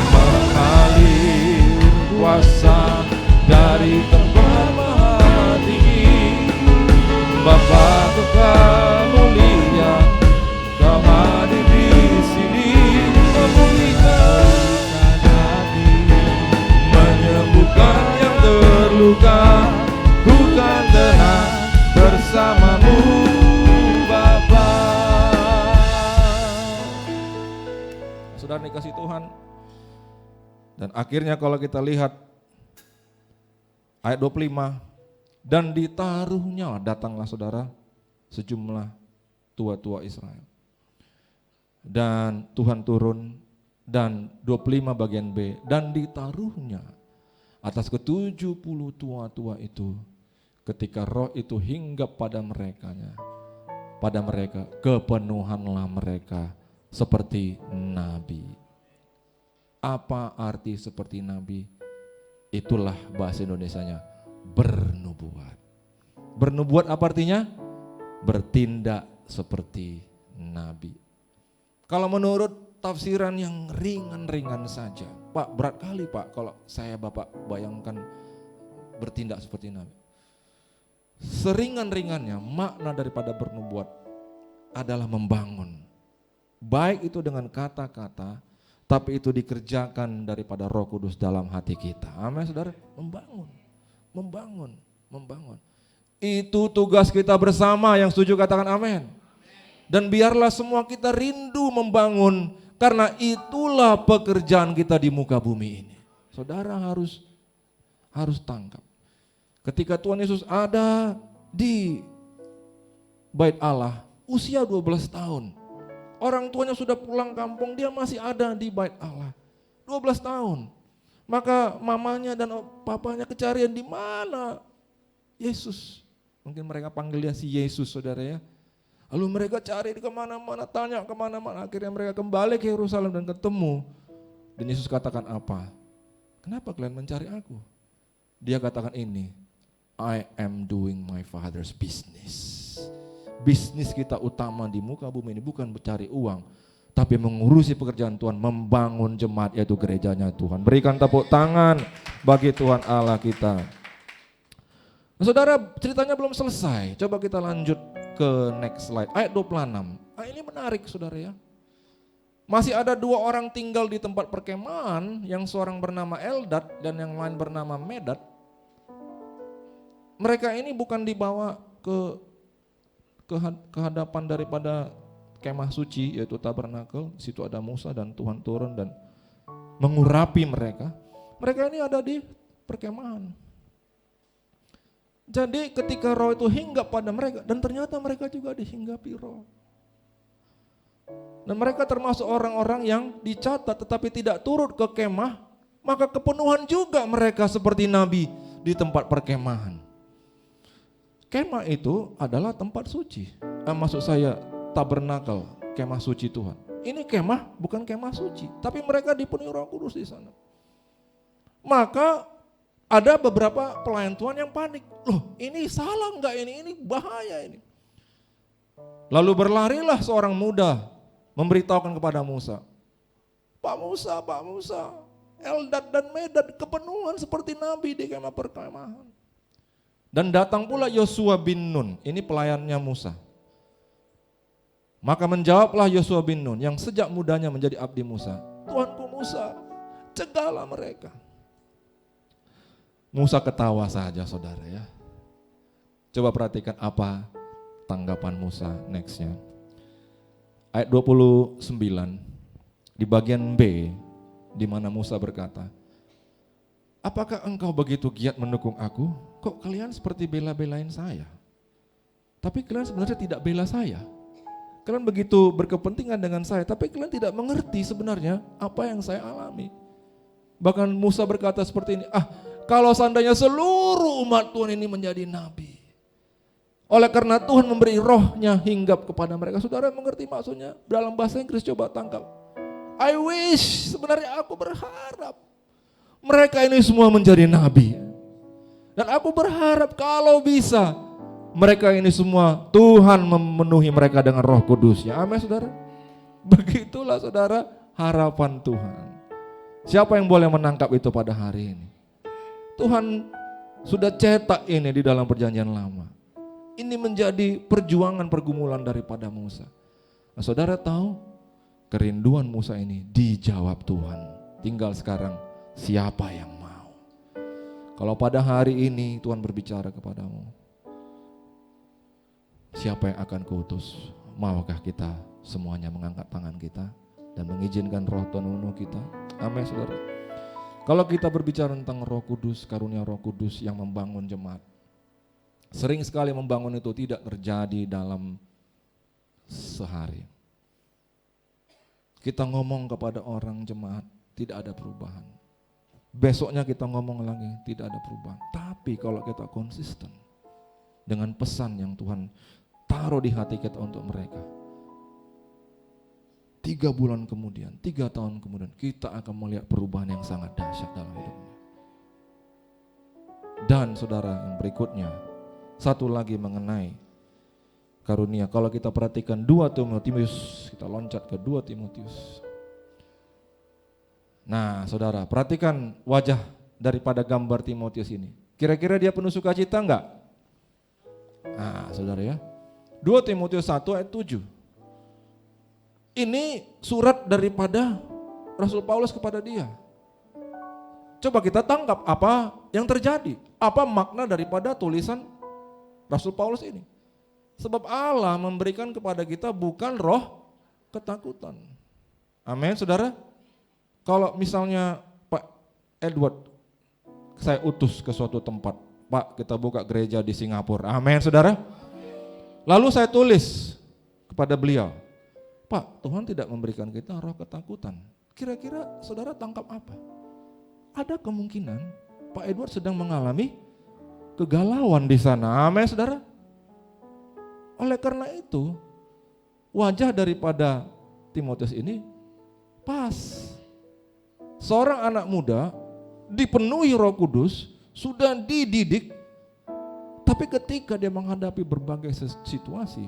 Mengalir kuasa dari tempat maha tinggi, Bapa Kekal mulia, Kau hadir di sini, memulihkan hati, menyembuhkan yang terluka, ku kan tenang bersamamu, Bapa. Saudara dikasih Tuhan. Dan akhirnya kalau kita lihat ayat 25, dan ditaruhnya, datanglah saudara sejumlah tua-tua Israel. Dan Tuhan turun, dan 25 bagian B, dan ditaruhnya atas ke-70 tua-tua itu, ketika roh itu hinggap pada mereka, kepenuhanlah mereka seperti nabi. Apa arti seperti nabi? Itulah bahasa Indonesianya, bernubuat. Bernubuat apa artinya? Bertindak seperti nabi. Kalau menurut tafsiran yang ringan-ringan saja, Pak, berat kali Pak kalau saya Bapak bayangkan bertindak seperti nabi. Seringan-ringannya makna daripada bernubuat adalah membangun. Baik itu dengan kata-kata, tapi itu dikerjakan daripada Roh Kudus dalam hati kita. Amin saudara, membangun. Itu tugas kita bersama, yang setuju katakan amin. Dan biarlah semua kita rindu membangun, karena itulah pekerjaan kita di muka bumi ini. Saudara harus tangkap. Ketika Tuhan Yesus ada di Bait Allah, usia 12 tahun. Orang tuanya sudah pulang kampung, dia masih ada di Bait Allah. 12 tahun. Maka mamanya dan papanya kecarian di mana Yesus. Mungkin mereka panggil dia si Yesus, saudara ya. Lalu mereka cari di kemana-mana, tanya kemana-mana. Akhirnya mereka kembali ke Yerusalem dan ketemu. Dan Yesus katakan apa? Kenapa kalian mencari aku? Dia katakan ini, I am doing my father's business. Bisnis kita utama di muka bumi ini bukan mencari uang, tapi mengurusi pekerjaan Tuhan, membangun jemaat, yaitu gerejanya Tuhan. Berikan tepuk tangan bagi Tuhan Allah kita. Nah, saudara, ceritanya belum selesai. Coba kita lanjut ke next slide, ayat 26. Ini menarik, saudara ya. Masih ada 2 orang tinggal di tempat perkemahan, yang seorang bernama Eldad dan yang lain bernama Medad. Mereka ini bukan dibawa ke hadapan daripada kemah suci, yaitu tabernakel. Di situ ada Musa dan Tuhan turun dan mengurapi mereka. Mereka ini ada di perkemahan. Jadi ketika roh itu hinggap pada mereka, dan ternyata mereka juga dihinggapi roh. Dan mereka termasuk orang-orang yang dicatat tetapi tidak turut ke kemah, maka kepenuhan juga mereka seperti nabi di tempat perkemahan. Kemah itu adalah tempat suci. Maksud saya tabernakel, kemah suci Tuhan. Ini kemah bukan kemah suci, tapi mereka dipenuhi Roh Kudus di sana. Maka ada beberapa pelayan Tuhan yang panik. Loh, ini salah enggak ini? Ini bahaya ini. Lalu berlarilah seorang muda memberitahukan kepada Musa. Pak Musa, Eldad dan Medad kepenuhan seperti nabi di kemah perkemahan. Dan datang pula Yosua bin Nun, ini pelayannya Musa. Maka menjawablah Yosua bin Nun yang sejak mudanya menjadi abdi Musa. Tuanku Musa, cegahlah mereka. Musa ketawa saja, saudara ya. Coba perhatikan apa tanggapan Musa nextnya. Ayat 29 di bagian B, di mana Musa berkata, apakah engkau begitu giat mendukung aku? Kok kalian seperti bela-belain saya? Tapi kalian sebenarnya tidak bela saya. Kalian begitu berkepentingan dengan saya, tapi kalian tidak mengerti sebenarnya apa yang saya alami. Bahkan Musa berkata seperti ini, kalau seandainya seluruh umat Tuhan ini menjadi nabi, oleh karena Tuhan memberi rohnya hinggap kepada mereka. Saudara mengerti maksudnya? Dalam bahasa Inggris coba tangkap. I wish, sebenarnya aku berharap mereka ini semua menjadi nabi. Dan aku berharap kalau bisa mereka ini semua Tuhan memenuhi mereka dengan Roh Kudus-Nya. Amin, saudara. Begitulah saudara harapan Tuhan. Siapa yang boleh menangkap itu pada hari ini? Tuhan sudah cetak ini di dalam perjanjian lama. Ini menjadi perjuangan pergumulan daripada Musa. Nah, saudara tahu kerinduan Musa ini dijawab Tuhan. Tinggal sekarang siapa yang mau? Kalau pada hari ini Tuhan berbicara kepadamu, siapa yang akan kuutus? Maukah kita semuanya mengangkat tangan kita dan mengizinkan roh Tuhan memenuhi kita? Amin, saudara. Kalau kita berbicara tentang Roh Kudus, karunia Roh Kudus yang membangun jemaat, sering sekali membangun itu tidak terjadi dalam sehari. Kita ngomong kepada orang jemaat, tidak ada perubahan. Besoknya kita ngomong lagi, tidak ada perubahan. Tapi kalau kita konsisten dengan pesan yang Tuhan taruh di hati kita untuk mereka, 3 bulan kemudian, 3 tahun kemudian, kita akan melihat perubahan yang sangat dahsyat dalam hidupnya. Dan saudara, yang berikutnya, satu lagi mengenai karunia. Kalau kita perhatikan 2 Timotius, kita loncat ke 2 Timotius. Nah, saudara, perhatikan wajah daripada gambar Timotius ini. Kira-kira dia penuh sukacita enggak? Nah, saudara ya. 2 Timotius 1 ayat 7. Ini surat daripada Rasul Paulus kepada dia. Coba kita tangkap apa yang terjadi. Apa makna daripada tulisan Rasul Paulus ini. Sebab Allah memberikan kepada kita bukan roh ketakutan. Amin, saudara. Kalau misalnya Pak Edward, saya utus ke suatu tempat, Pak, kita buka gereja di Singapura. Amin, saudara. Lalu saya tulis kepada beliau, Pak, Tuhan tidak memberikan kita roh ketakutan. Kira-kira saudara tangkap apa? Ada kemungkinan Pak Edward sedang mengalami kegalauan di sana. Amin, saudara. Oleh karena itu, wajah daripada Timotius ini pas. Seorang anak muda dipenuhi Roh Kudus, sudah dididik, tapi ketika dia menghadapi berbagai situasi,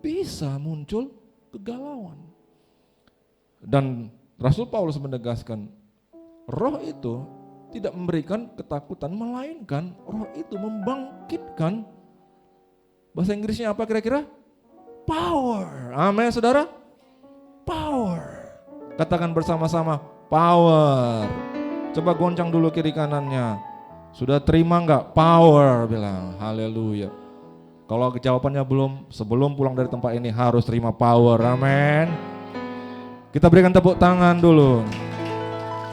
bisa muncul kegalauan. Dan Rasul Paulus menegaskan, roh itu tidak memberikan ketakutan, melainkan roh itu membangkitkan, bahasa Inggrisnya apa kira-kira? Power. Amin, saudara. Power. Katakan bersama-sama, power. Coba goncang dulu kiri kanannya. Sudah terima enggak? Power, bilang. Haleluya. Kalau jawabannya belum, sebelum pulang dari tempat ini harus terima power. Amin. Kita berikan tepuk tangan dulu.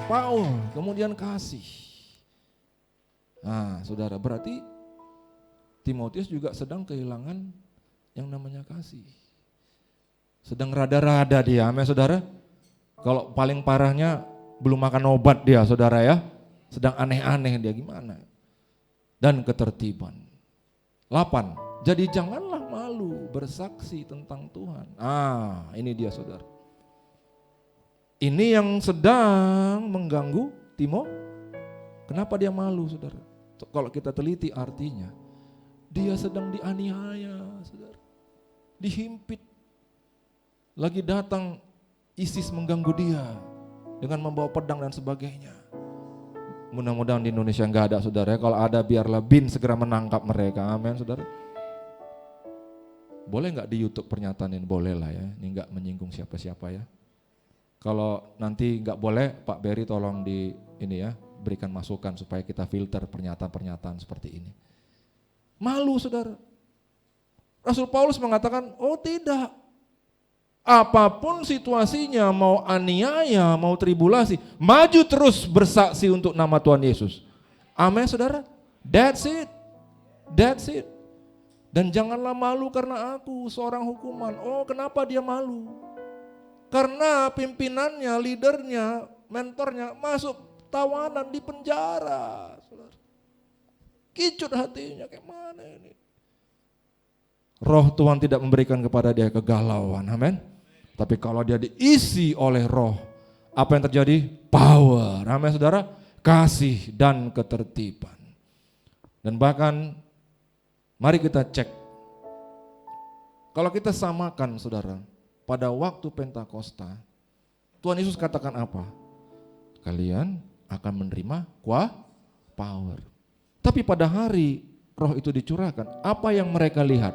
Power, kemudian kasih. Nah, saudara, berarti Timotius juga sedang kehilangan yang namanya kasih. Sedang rada-rada dia, amin saudara. Kalau paling parahnya belum makan obat dia, saudara ya. Sedang aneh-aneh dia, gimana? Dan ketertiban. 8. Jadi janganlah malu bersaksi tentang Tuhan. Ini dia saudara. Ini yang sedang mengganggu Timo. Kenapa dia malu saudara? Kalau kita teliti artinya, dia sedang dianiaya saudara. Dihimpit. Lagi datang ISIS mengganggu dia dengan membawa pedang dan sebagainya. Mudah-mudahan di Indonesia enggak ada saudara. Kalau ada biarlah BIN segera menangkap mereka. Amin saudara. Boleh enggak di YouTube pernyataan ini? Boleh lah ya. Ini enggak menyinggung siapa-siapa ya. Kalau nanti enggak boleh, Pak Berry tolong di ini ya, berikan masukan supaya kita filter pernyataan-pernyataan seperti ini. Malu saudara. Rasul Paulus mengatakan, oh tidak. Apapun situasinya, mau aniaya, mau tribulasi, maju terus bersaksi untuk nama Tuhan Yesus. Amin saudara. That's it. That's it. Dan janganlah malu karena aku seorang hukuman. Oh kenapa dia malu? Karena pimpinannya, leadernya, mentornya masuk tawanan di penjara. Saudara. Kicut hatinya, kayak mana ini? Roh Tuhan tidak memberikan kepada dia kegalauan, amin. Tapi kalau dia diisi oleh roh, apa yang terjadi? Power, amin saudara. Kasih dan ketertiban. Dan bahkan, mari kita cek. Kalau kita samakan saudara, pada waktu Pentakosta, Tuhan Yesus katakan apa? Kalian akan menerima power. Tapi pada hari roh itu dicurahkan, apa yang mereka lihat?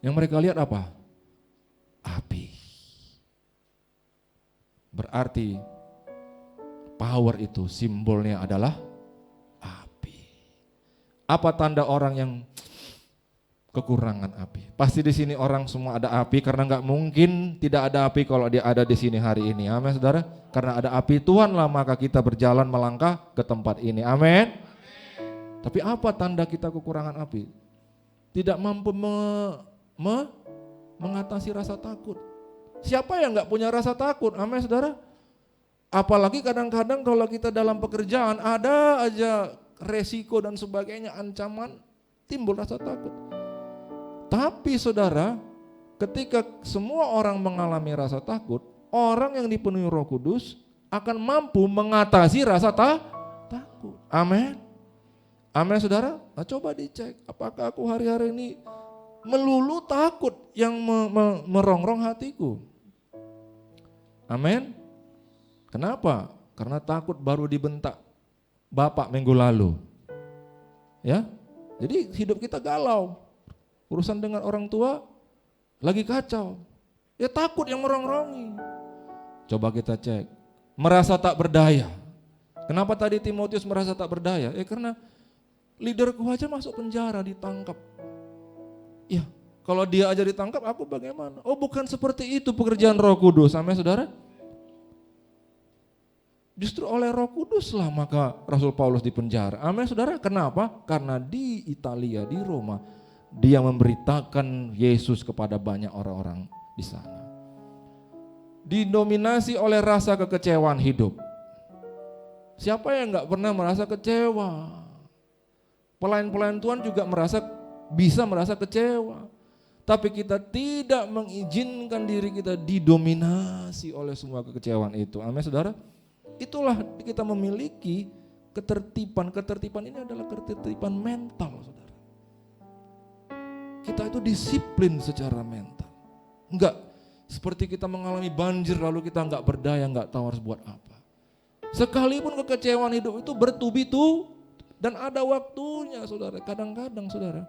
Yang mereka lihat apa? Api. Berarti power itu simbolnya adalah api. Apa tanda orang yang kekurangan api? Pasti di sini orang semua ada api karena nggak mungkin tidak ada api kalau dia ada di sini hari ini. Amin saudara. Karena ada api Tuhan lah maka kita berjalan melangkah ke tempat ini. Amin. Tapi apa tanda kita kekurangan api? Tidak mampu mengatasi rasa takut. Siapa yang nggak punya rasa takut? Amin saudara. Apalagi kadang-kadang kalau kita dalam pekerjaan ada aja resiko dan sebagainya, ancaman, timbul rasa takut. Tapi saudara, ketika semua orang mengalami rasa takut, orang yang dipenuhi Roh Kudus akan mampu mengatasi rasa takut. Amin. Amin saudara. Nah, coba dicek apakah aku hari-hari ini melulu takut yang merongrong hatiku. Amin. Kenapa? Karena takut baru dibentak Bapak minggu lalu. Ya. Jadi hidup kita galau. Urusan dengan orang tua lagi kacau. Ya takut yang merongrongi. Coba kita cek. Merasa tak berdaya. Kenapa tadi Timotius merasa tak berdaya? Karena leaderku aja masuk penjara, ditangkap. Ya, kalau dia aja ditangkap, aku bagaimana? Oh, bukan seperti itu pekerjaan Roh Kudus, amin saudara. Justru oleh Roh Kudus lah maka Rasul Paulus dipenjara. Amin saudara, kenapa? Karena di Italia, di Roma, dia memberitakan Yesus kepada banyak orang-orang di sana. Didominasi oleh rasa kekecewaan hidup. Siapa yang gak pernah merasa kecewa? Pelayan-pelayan Tuhan juga bisa merasa kecewa. Tapi kita tidak mengizinkan diri kita didominasi oleh semua kekecewaan itu. Amin saudara. Itulah kita memiliki ketertiban. Ketertiban ini adalah ketertiban mental saudara. Kita itu disiplin secara mental. Enggak seperti kita mengalami banjir lalu kita enggak berdaya, enggak tahu harus buat apa. Sekalipun kekecewaan hidup itu bertubi-tubi dan ada waktunya saudara. Kadang-kadang saudara,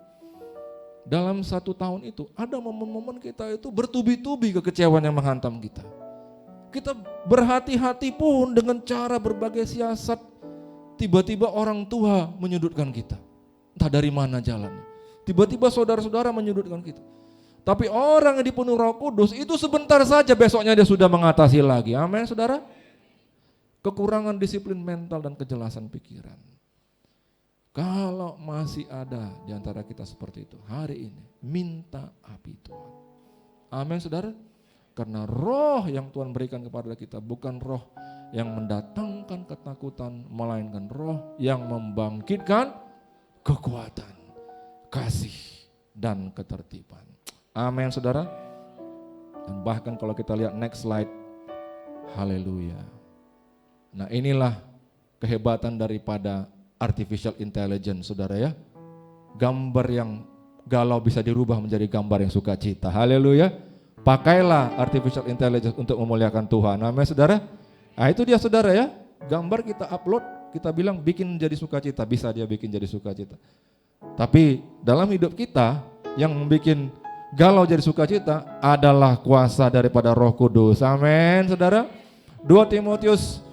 dalam 1 tahun itu ada momen-momen kita itu bertubi-tubi kekecewaan yang menghantam kita. Kita berhati-hati pun dengan cara berbagai siasat, tiba-tiba orang tua menyudutkan kita. Entah dari mana jalannya. Tiba-tiba saudara-saudara menyudutkan kita. Tapi orang yang dipenuhi Roh Kudus itu sebentar saja besoknya dia sudah mengatasi lagi. Amin saudara. Kekurangan disiplin mental dan kejelasan pikiran. Kalau masih ada di antara kita seperti itu, hari ini minta api Tuhan. Amin saudara. Karena roh yang Tuhan berikan kepada kita bukan roh yang mendatangkan ketakutan, melainkan roh yang membangkitkan kekuatan, kasih, dan ketertiban. Amin saudara. Dan bahkan kalau kita lihat next slide, haleluya. Nah inilah kehebatan daripada artificial intelligence saudara ya. Gambar yang galau bisa dirubah menjadi gambar yang sukacita. Haleluya. Pakailah artificial intelligence untuk memuliakan Tuhan. Amin saudara. Nah itu dia saudara ya. Gambar kita upload, kita bilang bikin jadi sukacita. Bisa dia bikin jadi sukacita. Tapi dalam hidup kita yang membuat galau jadi sukacita adalah kuasa daripada Roh Kudus. Amin saudara. 2 Timotius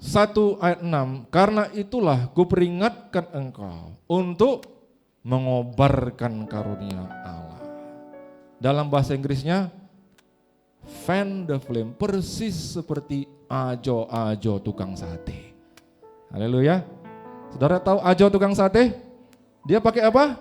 1 ayat 6, karena itulah kuperingatkan engkau untuk mengobarkan karunia Allah. Dalam bahasa Inggrisnya, fan the flame, persis seperti ajo-ajo tukang sate. Haleluya. Saudara tahu ajo tukang sate? Dia pakai apa?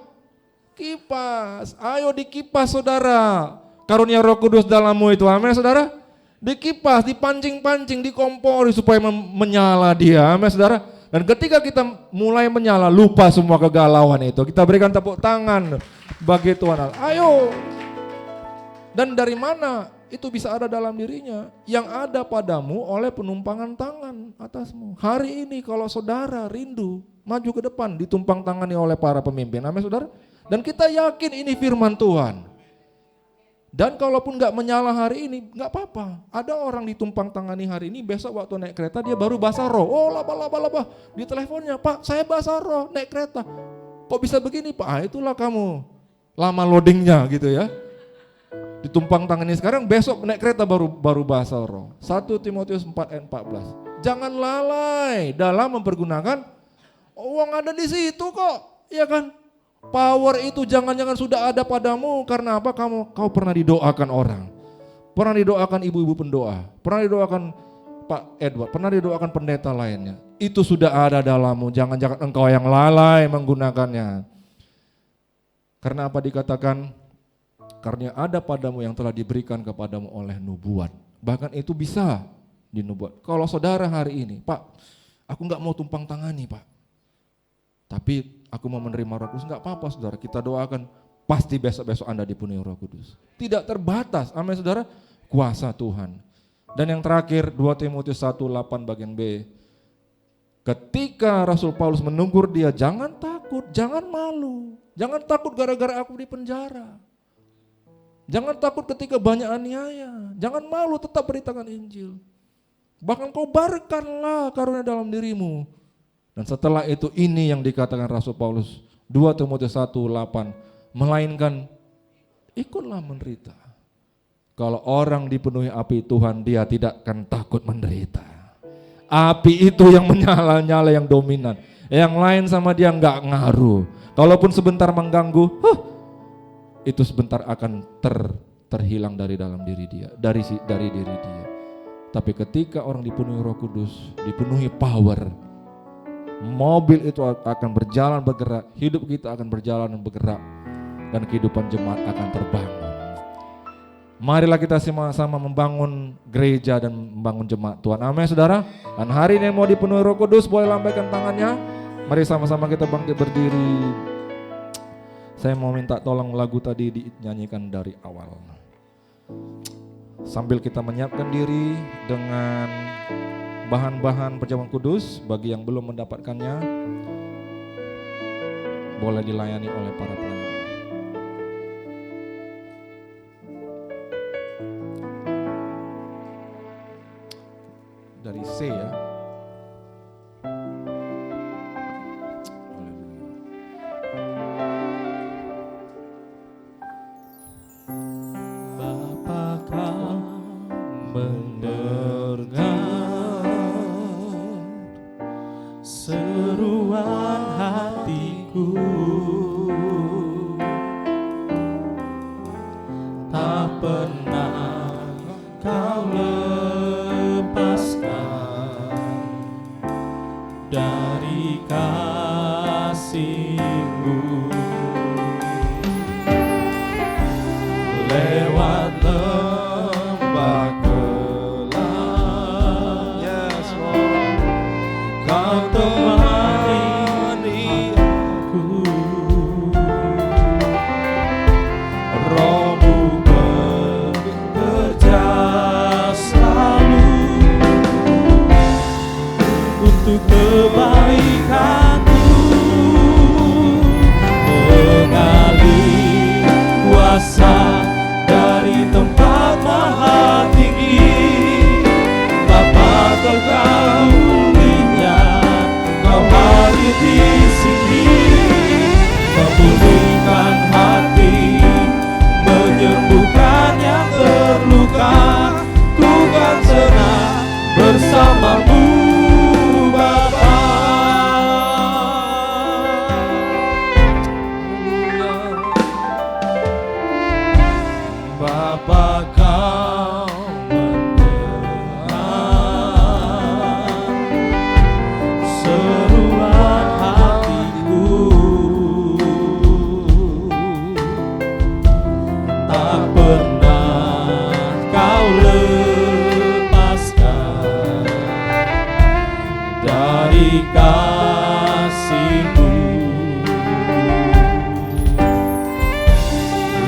Kipas. Ayo dikipas saudara. Karunia Roh Kudus dalammu itu, amin saudara. Dikipas, dipancing-pancing, dikompori supaya menyala dia, amin saudara. Dan ketika kita mulai menyala, lupa semua kegalauan itu. Kita berikan tepuk tangan bagi Tuhan Allah. Ayo. Dan dari mana itu bisa ada dalam dirinya? Yang ada padamu oleh penumpangan tangan atasmu. Hari ini kalau saudara rindu maju ke depan, ditumpang tangani oleh para pemimpin, amin saudara. Dan kita yakin ini firman Tuhan. Dan kalaupun gak menyala hari ini, gak apa-apa. Ada orang ditumpang tangani hari ini, besok waktu naik kereta dia baru basah roh. Oh laba. Di teleponnya, Pak saya basah roh naik kereta. Kok bisa begini Pak? Ah, itulah kamu lama loadingnya gitu ya. Ditumpang tangani sekarang, besok naik kereta baru basah roh. 1 Timotius 4 ayat 14. Jangan lalai dalam mempergunakan uang ada di situ kok, ya kan? Power itu jangan-jangan sudah ada padamu karena apa? Kau pernah didoakan orang, pernah didoakan ibu-ibu pendoa, pernah didoakan Pak Edward, pernah didoakan pendeta lainnya. Itu sudah ada dalammu, jangan-jangan engkau yang lalai menggunakannya. Karena apa dikatakan? Karena ada padamu yang telah diberikan kepadamu oleh nubuat. Bahkan itu bisa dinubuat. Kalau saudara hari ini, Pak, aku gak mau tumpang tangani Pak, tapi aku mau menerima Roh Kudus, enggak apa-apa saudara, kita doakan, pasti besok-besok Anda dipenuhi Roh Kudus. Tidak terbatas, amin saudara, kuasa Tuhan. Dan yang terakhir 2 Timotius 1:8 bagian B. Ketika Rasul Paulus menegur dia, jangan takut, jangan malu. Jangan takut gara-gara aku di penjara. Jangan takut ketika banyak aniaya. Jangan malu, tetap beritakan Injil. Bahkan kobarkanlah karunia dalam dirimu. Dan setelah itu ini yang dikatakan Rasul Paulus 2 Timotius 1:8, melainkan ikutlah menderita. Kalau orang dipenuhi api Tuhan, dia tidak akan takut menderita. Api itu yang menyala-nyala, yang dominan. Yang lain sama dia enggak ngaruh. Kalaupun sebentar mengganggu, itu sebentar akan terhilang dari dalam diri dia, dari diri dia. Tapi ketika orang dipenuhi Roh Kudus, dipenuhi power, mobil itu akan berjalan bergerak, hidup kita akan berjalan dan bergerak, dan kehidupan jemaat akan terbangun. Marilah kita sama-sama membangun gereja dan membangun jemaat Tuhan. Amin saudara. Dan hari ini yang mau dipenuhi Roh Kudus boleh lambaikan tangannya. Mari sama-sama kita bangkit berdiri. Saya mau minta tolong lagu tadi dinyanyikan dari awal. Sambil kita menyiapkan diri dengan bahan-bahan perjamuan kudus, bagi yang belum mendapatkannya boleh dilayani oleh para pelayan. Dari C ya. Bapa, Kau mendengar seruan hatiku, tak pernah Kau lepaskan dari kasih-Mu. Lewat lembah gelap, Yes, Lord. Kau temani aku. Roh-Mu bekerja selalu untuk kebaikanku, mengalir kuasa dari tempat maha tinggi. Bapa Kekal mulia, Kau hadir di sini, memulihkan hati, menyembuhkan yang terluka. Tuhan senang bersama-Mu, Bapa. Bapa, Kau mendengar seruan hatiku, tak pernah Kau lepaskan dari kasih-Mu.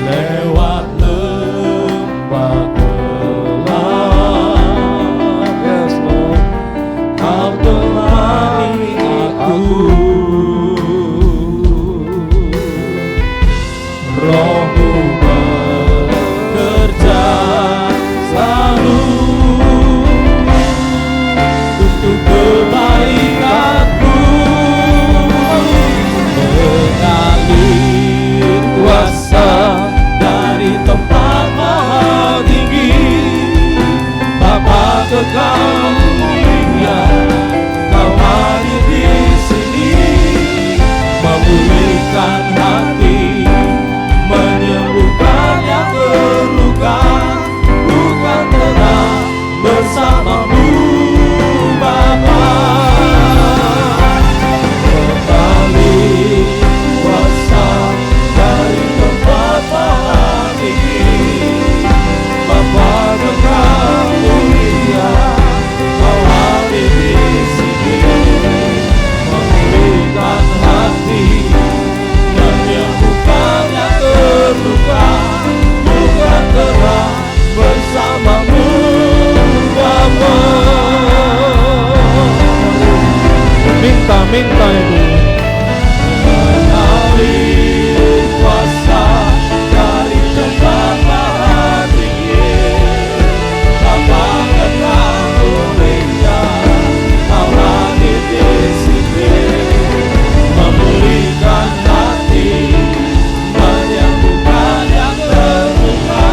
Lewat lembah gelap, Yes, Lord. Kau temani aku. Roh-Mu bekerja selalu untuk kebaikanku, mengalir kuasa dari tempat maha tinggi. Bapa Kekal mulia, Kau hadir di sini, memulihkan hati, menyembuhkan yang terluka. Bukan tenang bersama-Mu, Bapa. Mengalir kuasa dari tempat maha tinggi. Bapa Kekal mulia, Kau hadir di sini, memulihkan hati, menyembuhkan yang terluka. Bukan tenang bersama-Mu, Bapa. Minta Ibu. Mengalir kuasa dari tempat maha tinggi. Bapa Kekal mulia, Kau hadir di sini, memulihkan hati, menyembuhkan yang terluka.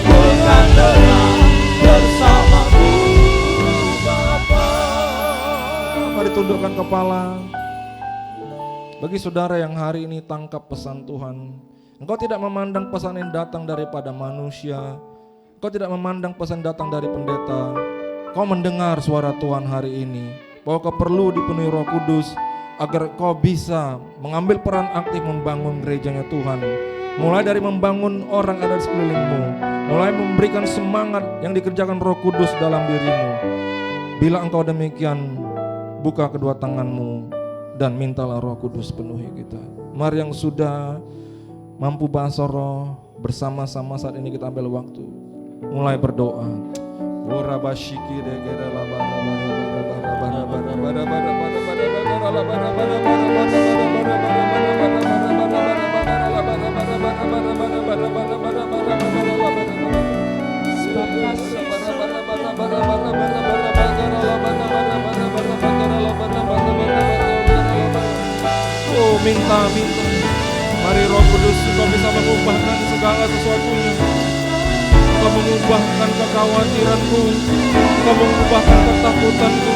Bukan tenang bersama-Mu, Bapa. Mari tundukkan kepala. Bagi saudara yang hari ini tangkap pesan Tuhan, Engkau tidak memandang pesan yang datang daripada manusia. Engkau tidak memandang pesan datang dari pendeta. Kau mendengar suara Tuhan hari ini, bahwa kau perlu dipenuhi Roh Kudus agar kau bisa mengambil peran aktif membangun gerejanya Tuhan. Mulai dari membangun orang ada di sekelilingmu, mulai memberikan semangat yang dikerjakan Roh Kudus dalam dirimu. Bila engkau demikian, buka kedua tanganmu dan mintalah Roh Kudus penuhi kita. Mari yang sudah mampu bahasa roh, bersama-sama saat ini kita ambil waktu mulai berdoa. Oh, minta. Mari Roh Kudus, Engkau bisa mengubahkan segala sesuatunya. Engkau mengubahkan kekhawatiranku, Engkau mengubahkan ketakutanku,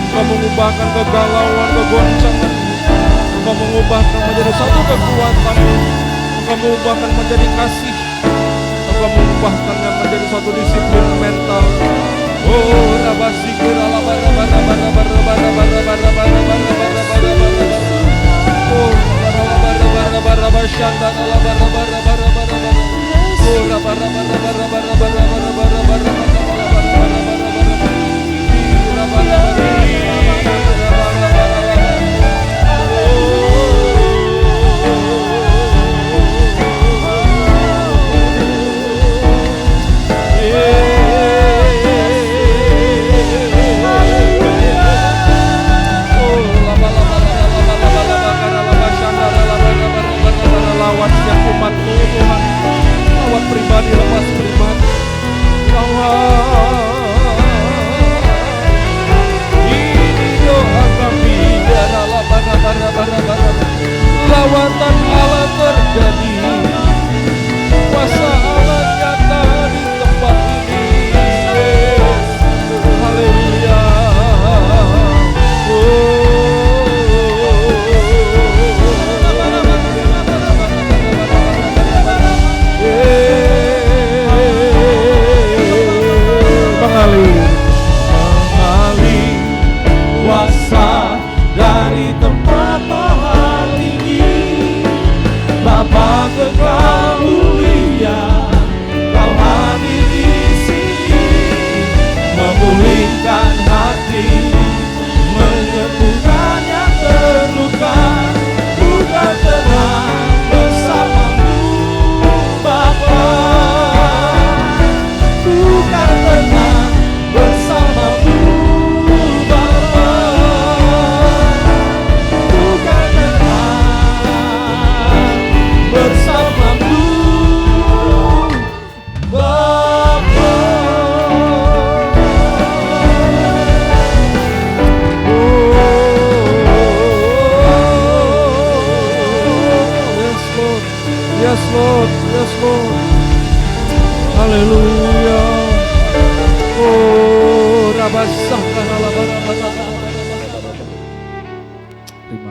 Engkau mengubahkan kegalauan, kegoncangan, Engkau mengubahkan menjadi satu kekuatan, Engkau mengubahkan menjadi kasih, Engkau mengubahkannya menjadi suatu disiplin mental. Oh, rabasikir ala bara. Oh, lawat setiap umat-Mu Tuhan, lawat pribadi lepas pribadi, lawat. Ini doa kami, lawatan Allah terjadi, kuasa Allah nyata di tempat ini. Haleluya. Mengalir kuasa dari tempat Maha Tinggi, Bapa kekal mulia, Kau hadir di sini, memulihkan hati, menyembuhkan yang terluka, bukan tenang bersamamu Bapa, bukan tenang bersamamu Bapa, bukan tenang bersamamu Bapa. Yes Lord, yes Lord. Haleluya. Oh, terima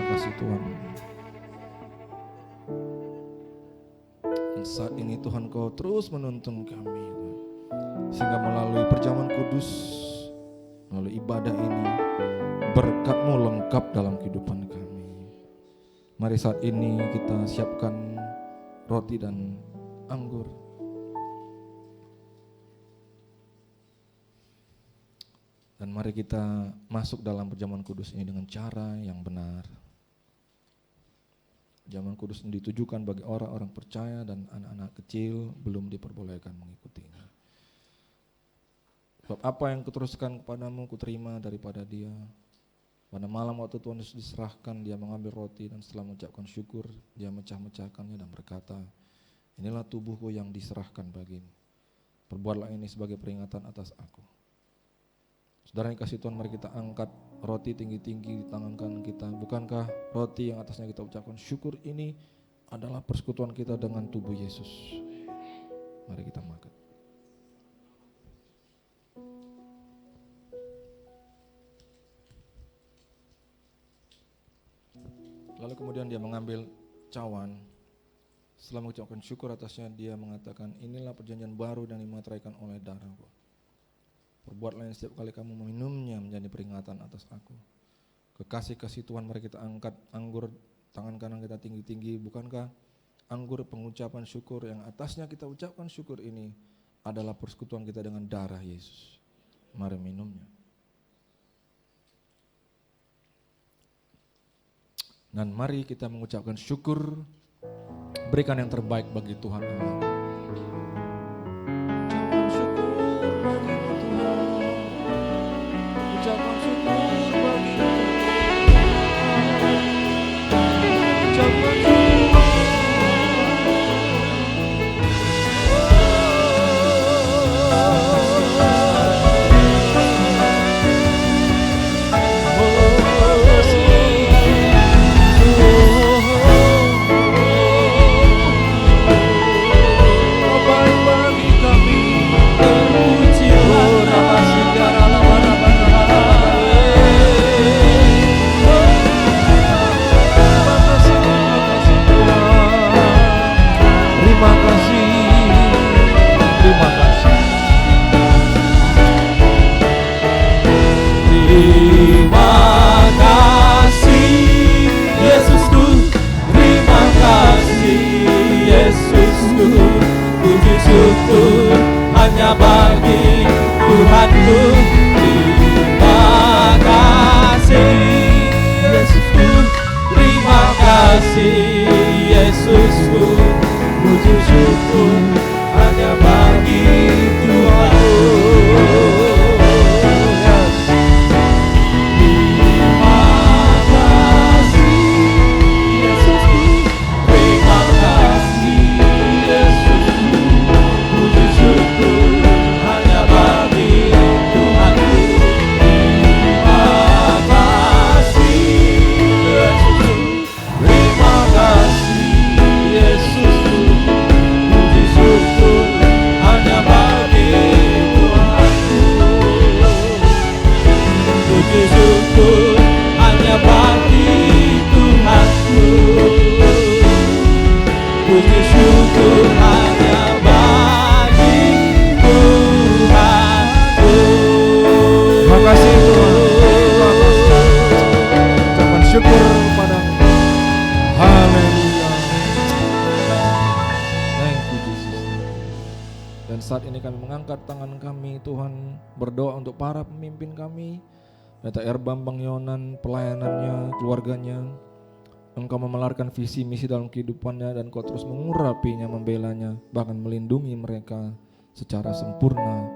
kasih Tuhan. Dan saat ini Tuhan Kau terus menuntun kami, sehingga melalui perjamuan kudus, melalui ibadah ini, berkat-Mu lengkap dalam kehidupan kami. Mari saat ini kita siapkan roti dan anggur. Dan mari kita masuk dalam perjamuan kudus ini dengan cara yang benar. Perjamuan kudus ini ditujukan bagi orang-orang percaya dan anak-anak kecil belum diperbolehkan mengikutinya. Sebab apa yang kuteruskan kepadamu, kuterima daripada Dia. Pada malam waktu Tuhan Yesus diserahkan, Dia mengambil roti dan setelah mengucapkan syukur, Dia mecah-mecahkannya dan berkata, inilah tubuhku yang diserahkan bagimu. Perbuatlah ini sebagai peringatan atas aku. Saudara yang kasih Tuhan, mari kita angkat roti tinggi-tinggi di tangan kanan kita. Bukankah roti yang atasnya kita ucapkan syukur ini adalah persekutuan kita dengan tubuh Yesus? Mari kita makan. Lalu kemudian Dia mengambil cawan. Setelah mengucapkan syukur atasnya, dia mengatakan, inilah perjanjian baru dan dimateraikan oleh darahku. Perbuatlah yang setiap kali kamu meminumnya menjadi peringatan atas aku. Kekasih-kasih Tuhan, mari kita angkat anggur tangan kanan kita tinggi-tinggi. Bukankah anggur pengucapan syukur yang atasnya kita ucapkan syukur ini adalah persekutuan kita dengan darah Yesus? Mari minumnya. Dan mari kita mengucapkan syukur, berikan yang terbaik bagi Tuhan Allah. Ucapkan syukur bagi Tuhan. Ucapkan syukur bagi Tuhan. Ucapkan syukur. Hanya bagi Tuhanku. Terima kasih Yesusku, terima kasih Yesusku. Puji syukur hanya bagi Tuhanku. Terima kasih Yesusku, terima kasih Yesusku. Puji syukur hanya bagi Tuhanku. Terima kasih Yesusku, terima kasih Yesusku. Puji syukur hanya bagi Tuhanku. Puji syukur hanya bagi Tuhanku. Puji syukur hanya bagi Tuhanku. Terima kasih Tuhan. Terima kasih. Ucapan syukur kepadamu. Haleluya. Thank you Jesus. Dan saat ini kami mengangkat tangan kami Tuhan, berdoa untuk para pemimpin kami, Pendeta Bambang Yonan, pelayanannya, keluarganya. Engkau memelarkan visi misi dalam kehidupannya dan Kau terus mengurapinya, membelanya, bahkan melindungi mereka secara sempurna.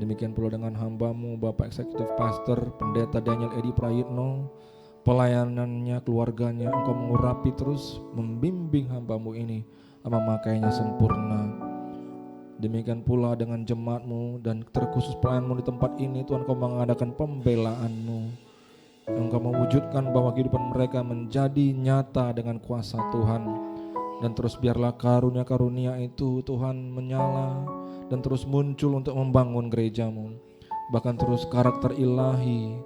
Demikian pula dengan hamba-Mu Bapak Eksekutif Pastor Pendeta Daniel Edi Prayitno, pelayanannya, keluarganya. Engkau mengurapi terus, membimbing hamba-Mu ini, memakainya sempurna. Demikian pula dengan jemaat-Mu dan terkhusus pelayan-Mu di tempat ini. Tuhan, Kau mengadakan pembelaan-Mu. Engkau mewujudkan bahwa kehidupan mereka menjadi nyata dengan kuasa Tuhan. Dan terus biarlah karunia-karunia itu Tuhan menyala dan terus muncul untuk membangun gereja-Mu. Bahkan terus karakter ilahi,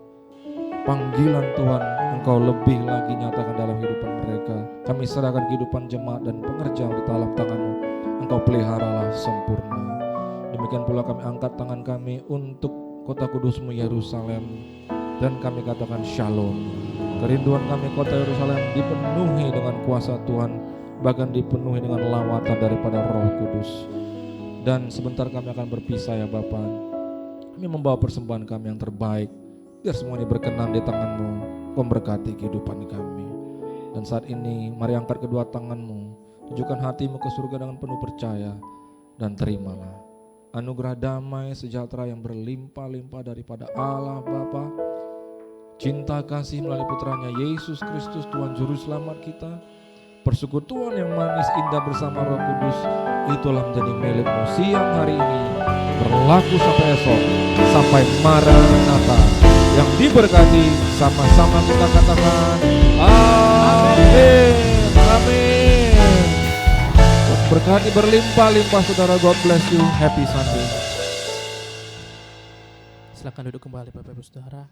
panggilan Tuhan Engkau lebih lagi nyatakan dalam kehidupan mereka. Kami serahkan kehidupan jemaat dan pengerja di dalam tangan-Mu. Engkau peliharalah sempurna. Demikian pula kami angkat tangan kami untuk kota kudus-Mu Yerusalem. Dan kami katakan shalom. Kerinduan kami kota Yerusalem dipenuhi dengan kuasa Tuhan, bahkan dipenuhi dengan lawatan daripada Roh Kudus. Dan sebentar kami akan berpisah ya Bapa. Kami membawa persembahan kami yang terbaik. Biar semua ini berkenan di tangan-Mu, memberkati kehidupan kami. Dan saat ini mari angkat kedua tangan-Mu, tujukan hatimu ke surga dengan penuh percaya, dan terimalah anugerah damai sejahtera yang berlimpah-limpah daripada Allah Bapa, cinta kasih melalui putranya Yesus Kristus Tuhan Juru Selamat kita, persekutuan yang manis indah bersama Roh Kudus, itulah menjadi milik-Mu siang hari ini, berlaku sampai esok, sampai Maranatha. Yang diberkati sama-sama kita katakan amin, amin. Berkati berlimpah-limpah saudara. God bless you. Happy Sunday. Silakan duduk kembali Bapak Ibu Saudara.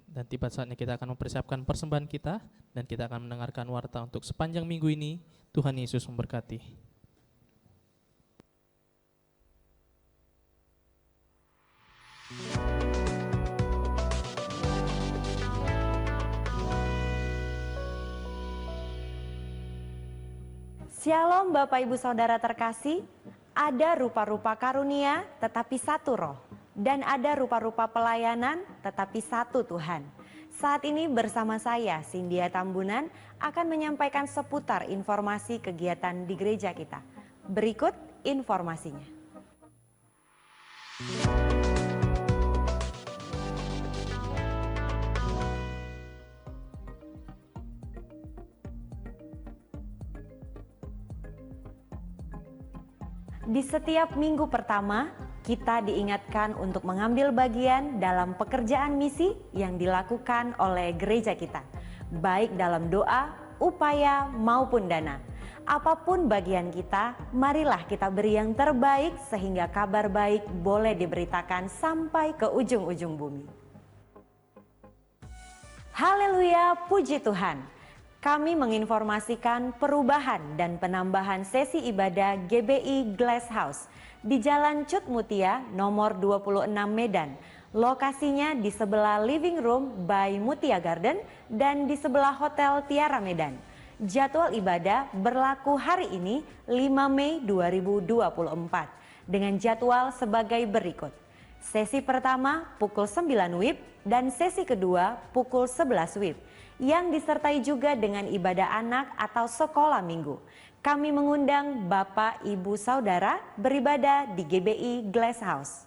Dan tiba saatnya kita akan mempersiapkan persembahan kita dan kita akan mendengarkan warta untuk sepanjang minggu ini. Tuhan Yesus memberkati. Shalom Bapak Ibu Saudara terkasih, ada rupa-rupa karunia tetapi satu roh, dan ada rupa-rupa pelayanan tetapi satu Tuhan. Saat ini bersama saya, Cynthia Tambunan, akan menyampaikan seputar informasi kegiatan di gereja kita. Berikut informasinya. Di setiap minggu pertama, kita diingatkan untuk mengambil bagian dalam pekerjaan misi yang dilakukan oleh gereja kita, baik dalam doa, upaya, maupun dana. Apapun bagian kita, marilah kita beri yang terbaik sehingga kabar baik boleh diberitakan sampai ke ujung-ujung bumi. Haleluya, puji Tuhan. Kami menginformasikan perubahan dan penambahan sesi ibadah GBI Glass House di Jalan Cut Mutia nomor 26 Medan. Lokasinya di sebelah Living Room by Mutia Garden dan di sebelah Hotel Tiara Medan. Jadwal ibadah berlaku hari ini 5 Mei 2024 dengan jadwal sebagai berikut. Sesi pertama pukul 9 WIB dan sesi kedua pukul 11 WIB. Yang disertai juga dengan ibadah anak atau sekolah minggu. Kami mengundang Bapak, Ibu, Saudara beribadah di GBI Glass House.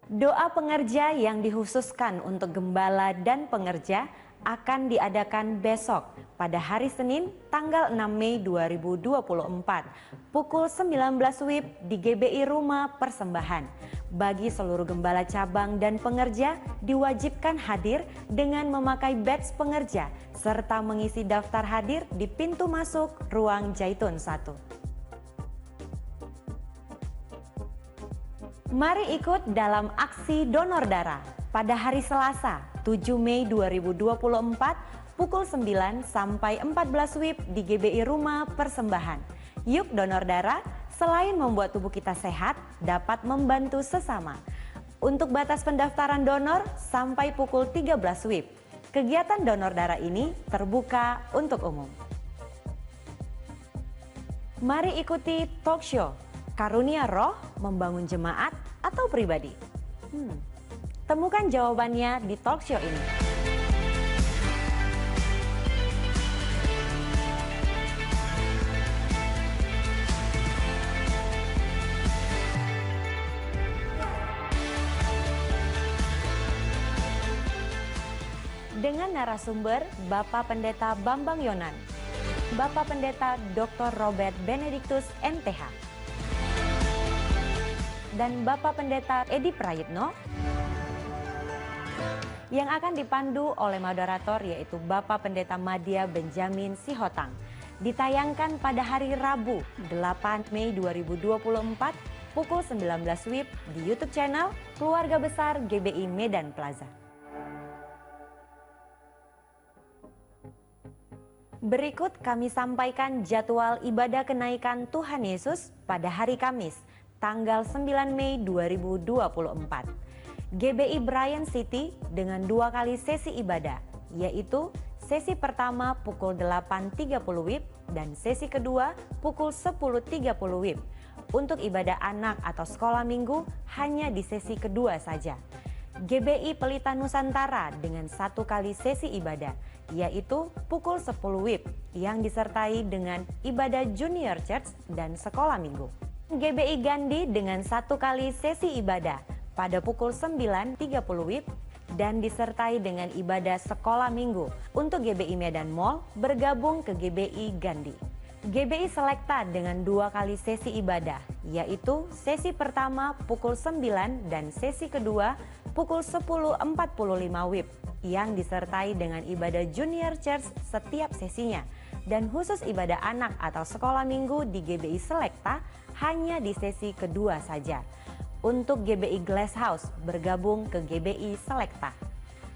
Doa pengerja yang dikhususkan untuk gembala dan pengerja akan diadakan besok pada hari Senin tanggal 6 Mei 2024 pukul 19 WIB di GBI Rumah Persembahan. Bagi seluruh gembala cabang dan pengerja diwajibkan hadir dengan memakai badge pengerja serta mengisi daftar hadir di pintu masuk ruang Zaitun 1. Mari ikut dalam aksi donor darah pada hari Selasa 7 Mei 2024 pukul 9 sampai 14 WIB di GBI Rumah Persembahan. Yuk donor darah, selain membuat tubuh kita sehat, dapat membantu sesama. Untuk batas pendaftaran donor sampai pukul 13 WIB. Kegiatan donor darah ini terbuka untuk umum. Mari ikuti talk show Karunia Roh Membangun Jemaat atau Pribadi. Temukan jawabannya di talk show ini. Dengan narasumber Bapak Pendeta Bambang Yonan, Bapak Pendeta Dr. Robert Benedictus MTH, dan Bapak Pendeta Edi Prayitno, yang akan dipandu oleh moderator yaitu Bapak Pendeta Madya Benjamin Sihotang. Ditayangkan pada hari Rabu 8 Mei 2024 pukul 19 WIB di YouTube channel Keluarga Besar GBI Medan Plaza. Berikut kami sampaikan jadwal ibadah kenaikan Tuhan Yesus pada hari Kamis, tanggal 9 Mei 2024. GBI Bryan City dengan 2 kali sesi ibadah, yaitu sesi pertama pukul 8.30 WIB dan sesi kedua pukul 10.30 WIB. Untuk ibadah anak atau sekolah minggu hanya di sesi kedua saja. GBI Pelita Nusantara dengan 1 kali sesi ibadah, yaitu pukul 10 WIB yang disertai dengan ibadah junior church dan sekolah minggu. GBI Gandhi dengan 1 kali sesi ibadah pada pukul 9.30 WIB dan disertai dengan ibadah sekolah minggu. Untuk GBI Medan Mall bergabung ke GBI Gandhi. GBI Selekta dengan 2 kali sesi ibadah, yaitu sesi pertama pukul 9 dan sesi kedua pukul 10.45 WIB yang disertai dengan ibadah junior church setiap sesinya. Dan khusus ibadah anak atau sekolah minggu di GBI Selekta hanya di sesi kedua saja. untuk GBI Glasshouse bergabung ke GBI Selecta.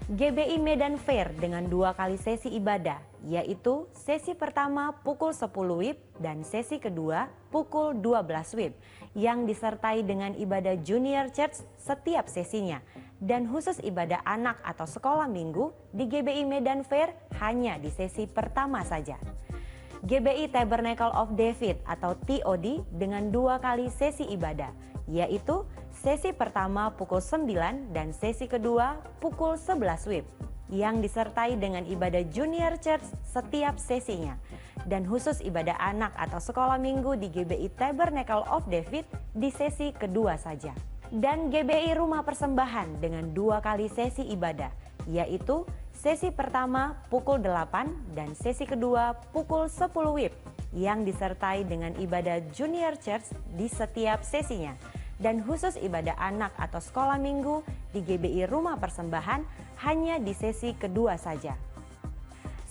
GBI Medan Fair dengan 2 kali sesi ibadah, yaitu sesi pertama pukul 10 WIB dan sesi kedua pukul 12 WIB, yang disertai dengan ibadah Junior Church setiap sesinya, dan khusus ibadah anak atau sekolah minggu di GBI Medan Fair hanya di sesi pertama saja. GBI Tabernacle of David atau TOD dengan 2 kali sesi ibadah, yaitu sesi pertama pukul 9 dan sesi kedua pukul 11 WIB, yang disertai dengan ibadah Junior Church setiap sesinya, dan khusus ibadah anak atau sekolah minggu di GBI Tabernacle of David di sesi kedua saja. Dan GBI Rumah Persembahan dengan 2 kali sesi ibadah, yaitu sesi pertama pukul 8 dan sesi kedua pukul 10 WIB, yang disertai dengan ibadah Junior Church di setiap sesinya, dan khusus ibadah anak atau sekolah minggu di GBI Rumah Persembahan hanya di sesi kedua saja.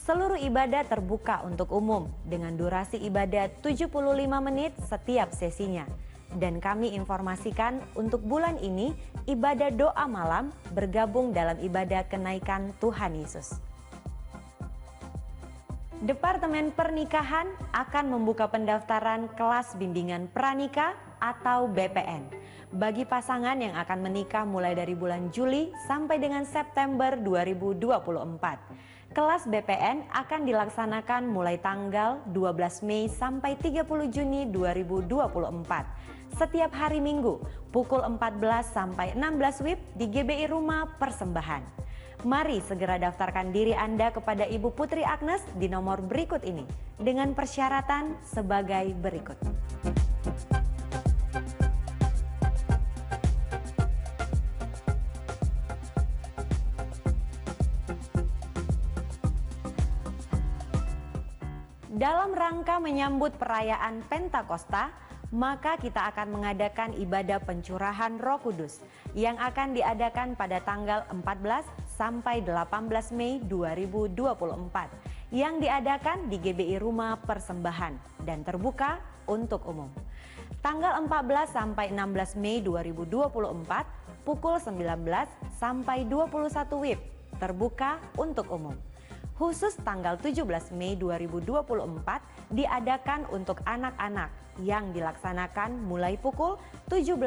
Seluruh ibadah terbuka untuk umum dengan durasi ibadah 75 menit setiap sesinya. Dan kami informasikan untuk bulan ini ibadah doa malam bergabung dalam ibadah kenaikan Tuhan Yesus. Departemen Pernikahan akan membuka pendaftaran kelas bimbingan pranikah atau BPN bagi pasangan yang akan menikah mulai dari bulan Juli sampai dengan September 2024. Kelas BPN akan dilaksanakan mulai tanggal 12 Mei sampai 30 Juni 2024. Setiap hari Minggu pukul 14 sampai 16 WIB di GBI Rumah Persembahan. Mari segera daftarkan diri Anda kepada Ibu Putri Agnes di nomor berikut ini dengan persyaratan sebagai berikut. Dalam rangka menyambut perayaan Pentakosta, maka kita akan mengadakan ibadah pencurahan Roh Kudus yang akan diadakan pada tanggal 14 sampai 18 Mei 2024 yang diadakan di GBI Rumah Persembahan dan terbuka untuk umum. Tanggal 14 sampai 16 Mei 2024 pukul 19 sampai 21 WIB terbuka untuk umum. Khusus tanggal 17 Mei 2024 diadakan untuk anak-anak yang dilaksanakan mulai pukul 17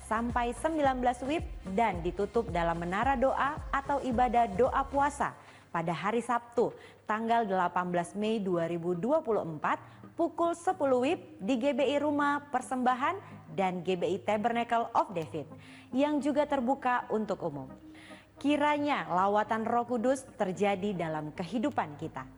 sampai 19 WIB dan ditutup dalam menara doa atau ibadah doa puasa pada hari Sabtu tanggal 18 Mei 2024 pukul 10 WIB di GBI Rumah Persembahan dan GBI Tabernacle of David yang juga terbuka untuk umum. Kiranya lawatan Roh Kudus terjadi dalam kehidupan kita.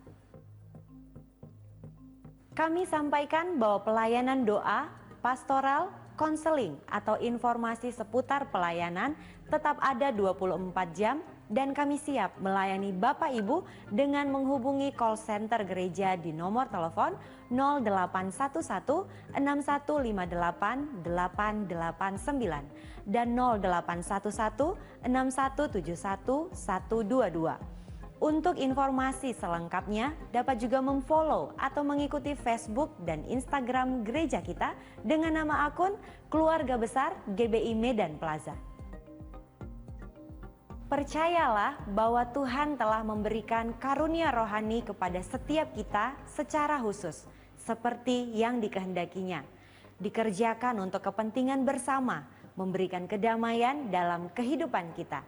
Kami sampaikan bahwa pelayanan doa, pastoral, konseling atau informasi seputar pelayanan tetap ada 24 jam dan kami siap melayani Bapak Ibu dengan menghubungi call center gereja di nomor telepon 0811 6158 889 dan 0811 6171 122. Untuk informasi selengkapnya dapat juga memfollow atau mengikuti Facebook dan Instagram gereja kita dengan nama akun Keluarga Besar GBI Medan Plaza. Percayalah bahwa Tuhan telah memberikan karunia rohani kepada setiap kita secara khusus, seperti yang dikehendakinya. Dikerjakan untuk kepentingan bersama, memberikan kedamaian dalam kehidupan kita.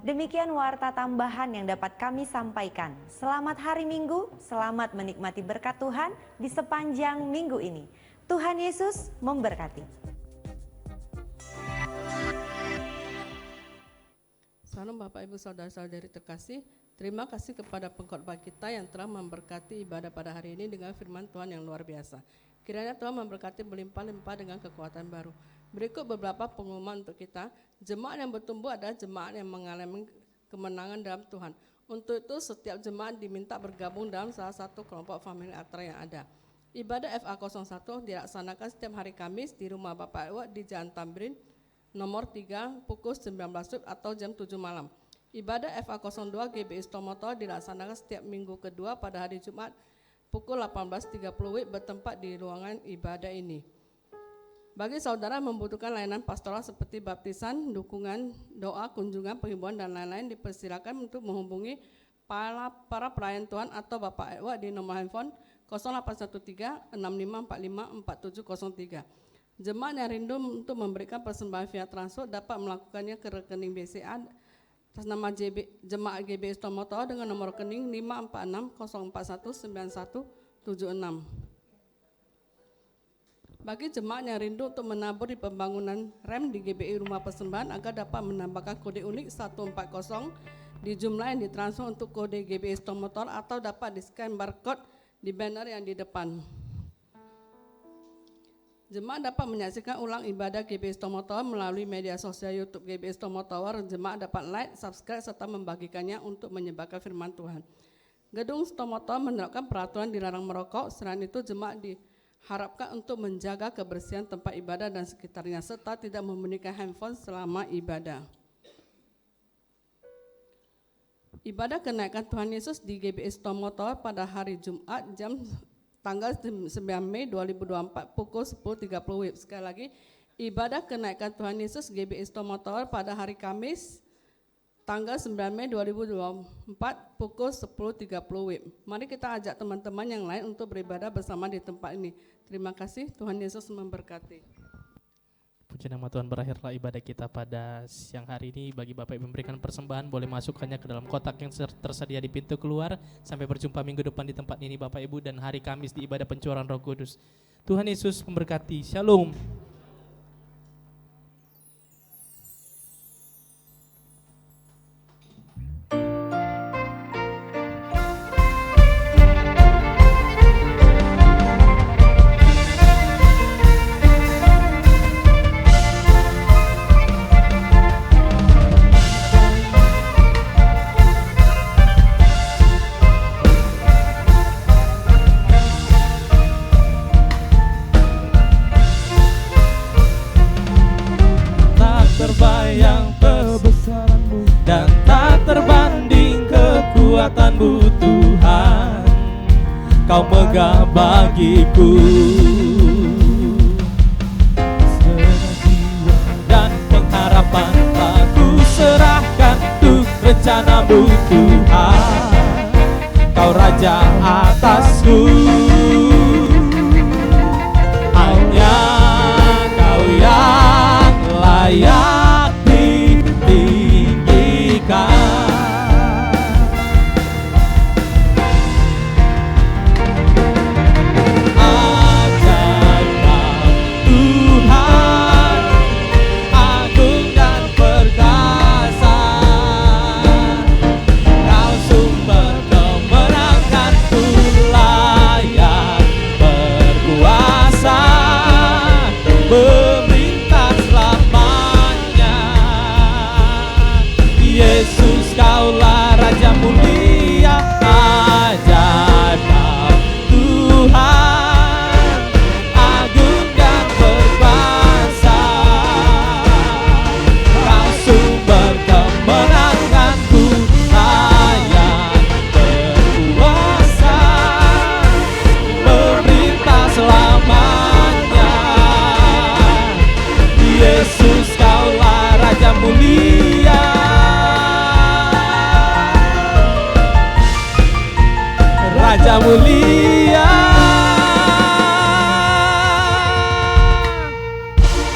Demikian warta tambahan yang dapat kami sampaikan. Selamat hari Minggu, selamat menikmati berkat Tuhan di sepanjang minggu ini. Tuhan Yesus memberkati. Salam Bapak Ibu Saudara-saudari terkasih, terima kasih kepada pengkhotbah kita yang telah memberkati ibadah pada hari ini dengan firman Tuhan yang luar biasa. Kiranya Tuhan memberkati berlimpah-limpah dengan kekuatan baru. Berikut beberapa pengumuman untuk kita. Jemaat yang bertumbuh adalah jemaat yang mengalami kemenangan dalam Tuhan. Untuk itu setiap jemaat diminta bergabung dalam salah satu kelompok family altar yang ada. Ibadah FA01 dilaksanakan setiap hari Kamis di rumah Bapak Ibu di Jalan Tamrin nomor 3 pukul 19 WIB atau jam 7 malam. Ibadah FA02 GBI Stomoto dilaksanakan setiap minggu kedua pada hari Jumat pukul 18.30 WIB bertempat di ruangan ibadah ini. Bagi saudara membutuhkan layanan pastoral seperti baptisan, dukungan, doa, kunjungan, penghiburan, dan lain-lain, dipersilakan untuk menghubungi para pelayan Tuhan atau Bapak Ewa di nomor handphone 0813 6545 4703. Jemaat yang rindu untuk memberikan persembahan via transfer dapat melakukannya ke rekening BCA atas nama Jemaat GBI Stomotor dengan nomor rekening 546 041 9176. Bagi jemaat yang rindu untuk menabur di pembangunan rem di GBI Rumah Persembahan agar dapat menambahkan kode unik 140 di jumlah yang ditransfer untuk kode GBI Stomotor atau dapat di-scan barcode di banner yang di depan. Jemaat dapat menyaksikan ulang ibadah GBI Stomotor melalui media sosial YouTube GBI Stomotor. Jemaat dapat like, subscribe, serta membagikannya untuk menyebarkan firman Tuhan. Gedung Stomotor menerapkan peraturan dilarang merokok. Selain itu, jemaat diharapkan untuk menjaga kebersihan tempat ibadah dan sekitarnya, serta tidak membunyikan handphone selama ibadah. Ibadah kenaikan Tuhan Yesus di GBI Stomotor pada hari Jumat tanggal 9 Mei 2024 pukul 10.30 WIB. Sekali lagi, ibadah kenaikan Tuhan Yesus GBI Stomotor pada hari Kamis tanggal 9 Mei 2024 pukul 10.30 WIB. Mari kita ajak teman-teman yang lain untuk beribadah bersama di tempat ini. Terima kasih, Tuhan Yesus memberkati. Puji nama Tuhan, berakhirlah ibadah kita pada siang hari ini. Bagi Bapak Ibu memberikan persembahan, boleh masukkannya ke dalam kotak yang tersedia di pintu keluar. Sampai berjumpa minggu depan di tempat ini Bapak Ibu, dan hari Kamis di ibadah pencurahan Roh Kudus. Tuhan Yesus memberkati. Shalom. Dan tak terbanding kekuatanmu Tuhan, Kau megah bagiku. Dan pengharapan telah ku serahkan untuk rencanamu Tuhan, Kau Raja atasku. Hanya Kau yang layak Raja mulia.